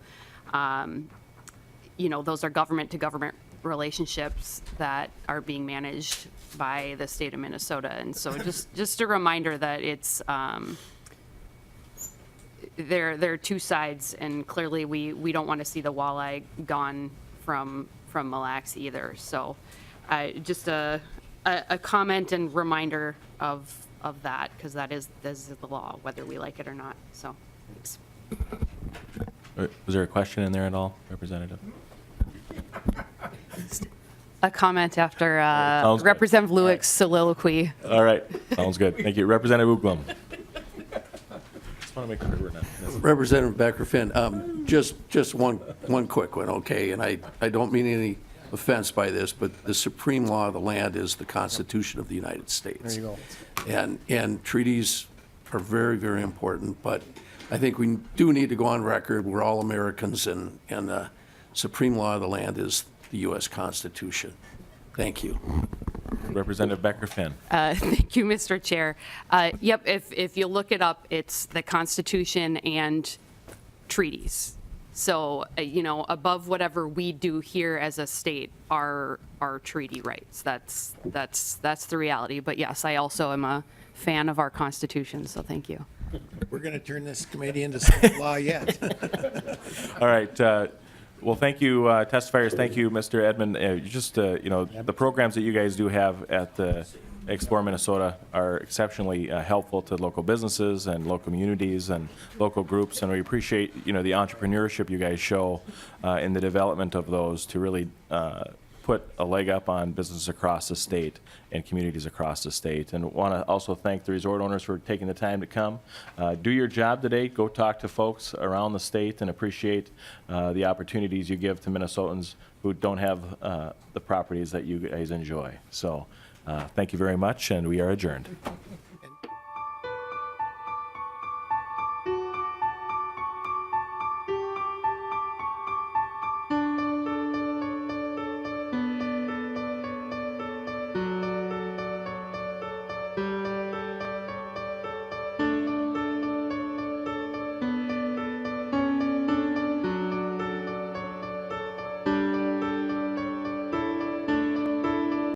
those are government to government relationships that are being managed by the state of Minnesota. And so just a reminder that it's there are two sides, and clearly we don't want to see the walleye gone from Mille Lacs either. So just a comment and reminder of that, because that is the law, whether we like it or not. So thanks. Was there a question in there at all, Representative? A comment after Sounds good. Representative Lueck's soliloquy. All right, sounds good. Thank you. Representative Uglum. Just want to make sure we're not. Representative Becker-Finn, just one quick one, okay? And I don't mean any offense by this, but the supreme law of the land is the Constitution of the United States. There you go. And treaties are very, very important, but I think we do need to go on record. We're all Americans, and the supreme law of the land is the U.S. Constitution. Thank you. Representative Becker-Finn. Thank you, Mr. Chair. Yep, if you look it up, it's the Constitution and treaties. So, above whatever we do here as a state are treaty rights. That's the reality. But yes, I also am a fan of our Constitution, so thank you. We're going to turn this committee into state law yet. All right. Well, thank you, testifiers. Thank you, Mr. Edmund. The programs that you guys do have at the Explore Minnesota are exceptionally helpful to local businesses and local communities and local groups, and we appreciate, the entrepreneurship you guys show in the development of those to really put a leg up on businesses across the state and communities across the state. And want to also thank the resort owners for taking the time to come. Do your job today. Go talk to folks around the state and appreciate the opportunities you give to Minnesotans who don't have the properties that you guys enjoy. So thank you very much, and we are adjourned.